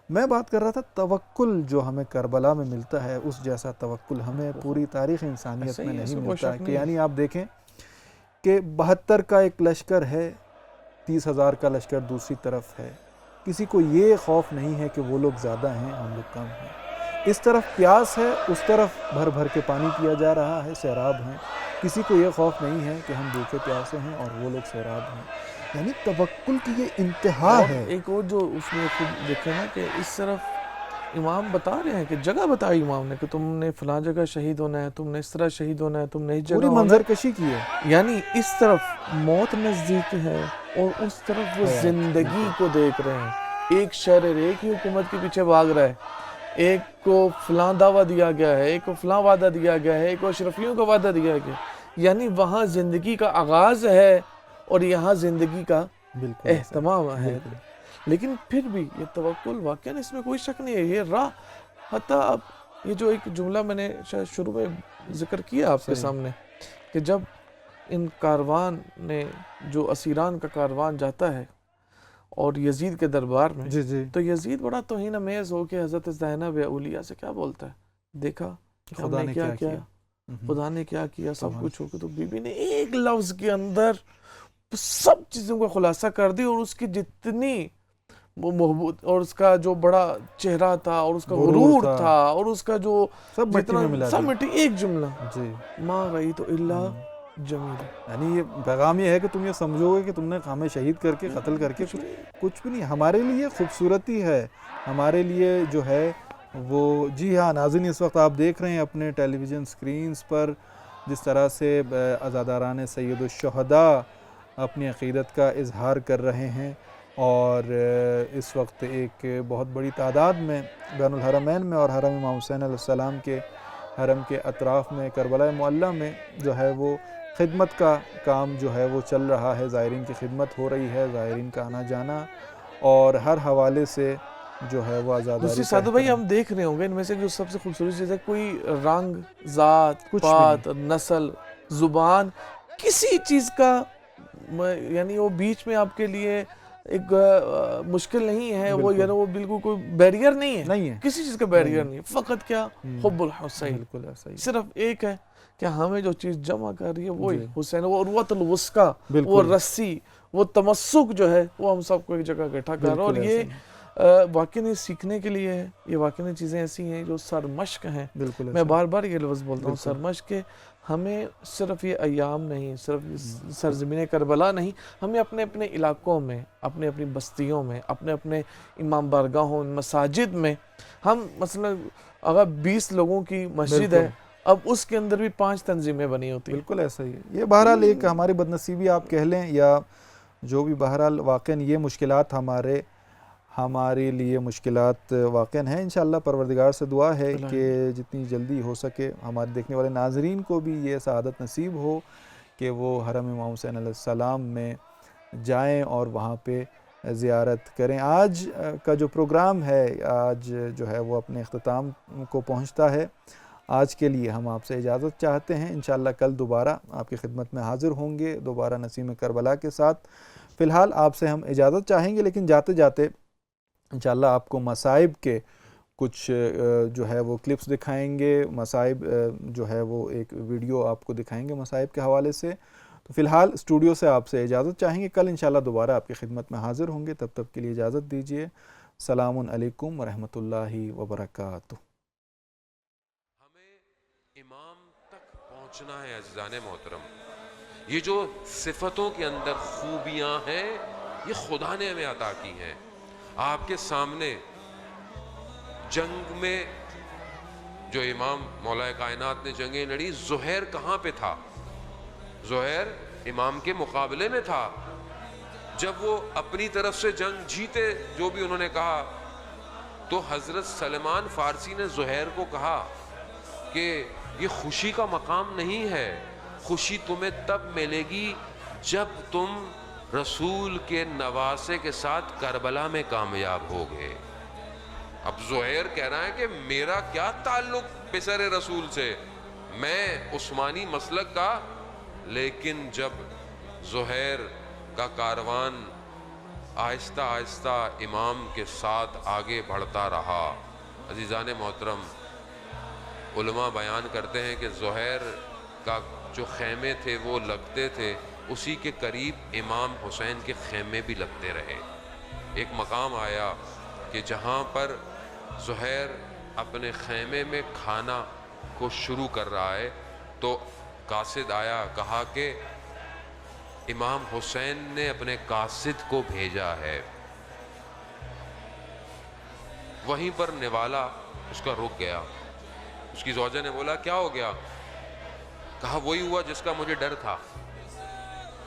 میں بات کر رہا تھا توکل جو ہمیں کربلا میں ملتا ہے، اس جیسا توکل ہمیں پوری تاریخ انسانیت میں نہیں ملتا کہ یعنی آپ دیکھیں کہ 72 کا ایک لشکر ہے، 30,000 کا لشکر دوسری طرف ہے، کسی کو یہ خوف نہیں ہے کہ وہ لوگ زیادہ ہیں، ہم لوگ کم ہیں، اس طرف پیاس ہے، اس طرف بھر بھر کے پانی پیا جا رہا ہے، سیراب ہیں، کسی کو یہ خوف نہیں ہے کہ ہم بھوکے پیاسے ہیں اور وہ لوگ سیراب ہیں۔ یعنی توکل کی یہ انتہا ہے۔ ایک اور جو اس میں خود دیکھیں نا کہ اس طرف امام بتا رہے ہیں کہ جگہ بتائی امام نے کہ تم نے فلاں جگہ شہید ہونا ہے، تم نے اس طرح شہید ہونا ہے، تم نے اس جگہ پوری منظر کشی کی ہے، یعنی اس طرف موت نزدیک ہے اور اس طرف وہ زندگی کو دیکھ رہے ہیں۔ ایک شہر ایک کی حکومت کے پیچھے بھاگ رہا ہے، ایک کو فلاں دعویٰ دیا گیا ہے، ایک کو فلاں وعدہ دیا گیا ہے، ایک کو اشرفیوں کا وعدہ دیا گیا، یعنی وہاں زندگی کا آغاز ہے اور یہاں زندگی کا اہتمام ہے۔ لیکن پھر بھی یہ توکل واقعاً اس میں کوئی شک نہیں ہے، یہ راہ، حتیٰ اب یہ جو ایک جملہ میں نے شاید شروع میں ذکر کیا آپ کے سامنے کہ جب ان کاروان نے، جو اسیران کا کاروان جاتا ہے اور یزید کے دربار میں، تو یزید بڑا توہین امیز ہو کے حضرت زینب اولیاء سے کیا بولتا ہے، دیکھا کہ ہم نے کیا کیا، خدا نے کیا کیا، سب کچھ ہو کے، تو بی بی نے ایک لفظ کے اندر سب چیزوں کا خلاصہ کر دی، اور اس کی جتنی محبت اور اس کا جو بڑا چہرہ تھا اور اس کا غرور تھا اور اس کا جو سب مٹی، ایک جملہ، ما رأیت الا جمیل، یعنی یہ پیغام یہ ہے کہ تم یہ سمجھو گے کہ تم نے ہمیں شہید کر کے، قتل کر کے کچھ بھی نہیں، ہمارے لیے خوبصورتی ہے، ہمارے لیے جو ہے وہ۔ جی ہاں ناظرین، اس وقت آپ دیکھ رہے ہیں اپنے ٹیلی ویژن سکرینز پر جس طرح سے عزاداران سید الشہداء اپنی عقیدت کا اظہار کر رہے ہیں، اور اس وقت ایک بہت بڑی تعداد میں بین الحرمین میں اور حرم امام حسین علیہ السلام کے حرم کے اطراف میں، کربلا معلیٰ میں جو ہے وہ خدمت کا کام جو ہے وہ چل رہا ہے، زائرین کی خدمت ہو رہی ہے، زائرین کا آنا جانا، اور ہر حوالے سے جو ہے وہ عزاداری۔ دوسری سادھو بھائی، ہم دیکھ رہے ہوں گے ان میں سے جو سب سے خوبصورت چیز ہے، کوئی رنگ، ذات، پات، نسل، زبان، کسی چیز کا، یعنی وہ بیچ میں آپ کے لیے ایک مشکل نہیں ہے وہ، یعنی وہ بالکل کوئی بیریئر نہیں ہے، کسی چیز کا بیریئر نہیں ہے، فقط کیا حب الحسین، بالکل ایسا ہی، صرف ایک ہے کہ ہمیں جو چیز جمع کر رہی ہے وہی حسین، وہ عروۃ الوثقی، وہ رسی، وہ تمسک جو ہے وہ ہم سب کو ایک جگہ اکٹھا کر رہا ہے. اور یہ واقعی سیکھنے کے لیے ہے، یہ واقعی چیزیں ایسی ہیں جو سرمشق ہیں. میں بار بار یہ لفظ بولتا ہوں سرمشق کے، ہمیں صرف یہ ایام نہیں، صرف سرزمین کربلا نہیں، ہمیں اپنے اپنے علاقوں میں، اپنے اپنی بستیوں میں، اپنے اپنے امام بارگاہوں، مساجد میں، ہم مثلا اگر 20 لوگوں کی مسجد ہے، اب اس کے اندر بھی 5 تنظیمیں بنی ہوتی ہیں. بالکل ایسا ہی ہے. یہ بہرحال ایک ہماری بدنصیبی آپ کہہ لیں یا جو بھی، بہرحال واقعاً یہ مشکلات ہمارے لیے مشکلات واقعاً ہیں. انشاءاللہ پروردگار سے دعا ہے کہ جتنی جلدی ہو سکے ہمارے دیکھنے والے ناظرین کو بھی یہ سعادت نصیب ہو کہ وہ حرم امام حسین علیہ السلام میں جائیں اور وہاں پہ زیارت کریں. آج کا جو پروگرام ہے، آج جو ہے وہ اپنے اختتام کو پہنچتا ہے. آج کے لیے ہم آپ سے اجازت چاہتے ہیں. انشاءاللہ کل دوبارہ آپ کی خدمت میں حاضر ہوں گے، دوبارہ نسیم کربلا کے ساتھ. فی الحال آپ سے ہم اجازت چاہیں گے، لیکن جاتے جاتے انشاءاللہ آپ کو مصائب کے کچھ جو ہے وہ کلپس دکھائیں گے. مصائب جو ہے وہ ایک ویڈیو آپ کو دکھائیں گے مصائب کے حوالے سے. تو فی الحال اسٹوڈیو سے آپ سے اجازت چاہیں گے. کل انشاءاللہ دوبارہ آپ کی خدمت میں حاضر ہوں گے. تب تک کے لیے اجازت دیجیے. السلام علیکم ورحمۃ اللہ وبرکاتہ. امام تک پہنچنا ہے عزیزان محترم. یہ جو صفتوں کے اندر خوبیاں ہیں یہ خدا نے ہمیں عطا کی ہیں. آپ کے سامنے جنگ میں جو امام مولا کائنات نے جنگیں لڑی، زہیر کہاں پہ تھا؟ زہیر امام کے مقابلے میں تھا. جب وہ اپنی طرف سے جنگ جیتے جو بھی انہوں نے کہا، تو حضرت سلمان فارسی نے زہیر کو کہا کہ یہ خوشی کا مقام نہیں ہے، خوشی تمہیں تب ملے گی جب تم رسول کے نواسے کے ساتھ کربلا میں کامیاب ہوگے. اب زہیر کہہ رہا ہے کہ میرا کیا تعلق پسر رسول سے، میں عثمانی مسلک کا. لیکن جب زہیر کا کاروان آہستہ آہستہ امام کے ساتھ آگے بڑھتا رہا، عزیزان محترم علماء بیان کرتے ہیں کہ زہیر کا جو خیمے تھے وہ لگتے تھے، اسی کے قریب امام حسین کے خیمے بھی لگتے رہے. ایک مقام آیا کہ جہاں پر زہیر اپنے خیمے میں کھانا کو شروع کر رہا ہے، تو قاصد آیا، کہا کہ امام حسین نے اپنے قاصد کو بھیجا ہے. وہیں پر نوالا اس کا رک گیا. اس کی زوجہ نے بولا کیا ہو گیا؟ کہا وہی ہوا جس کا مجھے ڈر تھا.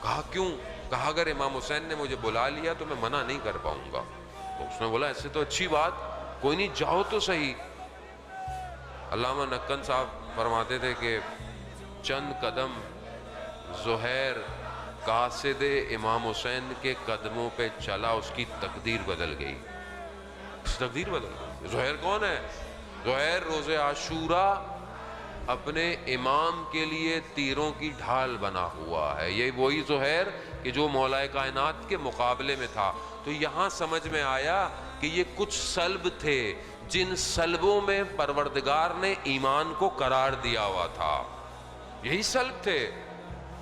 کہا کیوں؟ کہا اگر امام حسین نے مجھے بلا لیا تو میں منع نہیں کر پاؤں گا. تو اس نے بولا ایسے تو اچھی بات، کوئی نہیں جاؤ تو صحیح. علامہ نکن صاحب فرماتے تھے کہ چند قدم زہیر قاصد امام حسین کے قدموں پہ چلا، اس کی تقدیر بدل گئی. تقدیر بدل گئی. زہیر کون ہے؟ زہیر روز عاشورہ اپنے امام کے لیے تیروں کی ڈھال بنا ہوا ہے. یہ وہی زہیر کہ جو مولا کائنات کے مقابلے میں تھا. تو یہاں سمجھ میں آیا کہ یہ کچھ سلب تھے جن سلبوں میں پروردگار نے ایمان کو قرار دیا ہوا تھا. یہی سلب تھے.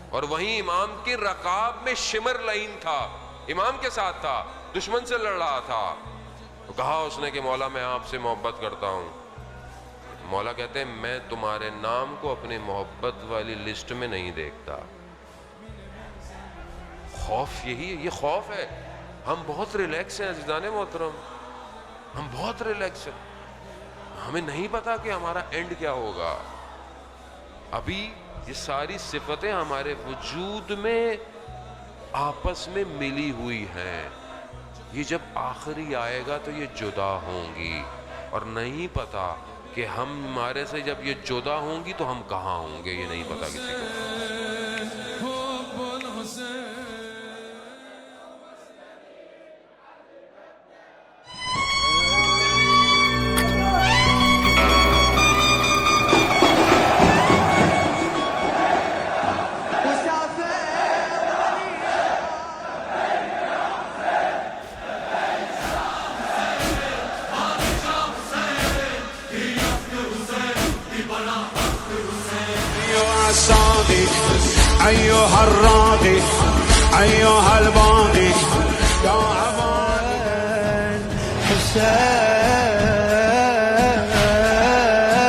اور وہیں امام کی رقاب میں شمر لعین تھا، امام کے ساتھ تھا، دشمن سے لڑ رہا تھا. تو کہا اس نے کہ مولا میں آپ سے محبت کرتا ہوں. مولا کہتے ہیں میں تمہارے نام کو اپنی محبت والی لسٹ میں نہیں دیکھتا. خوف یہی ہے، یہ خوف ہے. ہم بہت ریلیکس ہیں عزیزان محترم، ہم بہت ریلیکس ہیں. ہمیں نہیں پتا کہ ہمارا اینڈ کیا ہوگا. ابھی یہ ساری صفتیں ہمارے وجود میں آپس میں ملی ہوئی ہیں. یہ جب آخری آئے گا تو یہ جدا ہوں گی، اور نہیں پتا کہ ہمارے سے جب یہ جدا ہوں گی تو ہم کہاں ہوں گے، یہ نہیں پتا کسی کو. الساقي أيها الراقي أيها الباقي يا عمان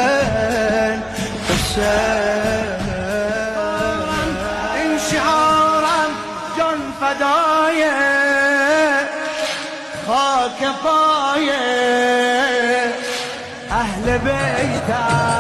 حسين حسين انشعارا جن فدايه خاك پایه اهل بیتم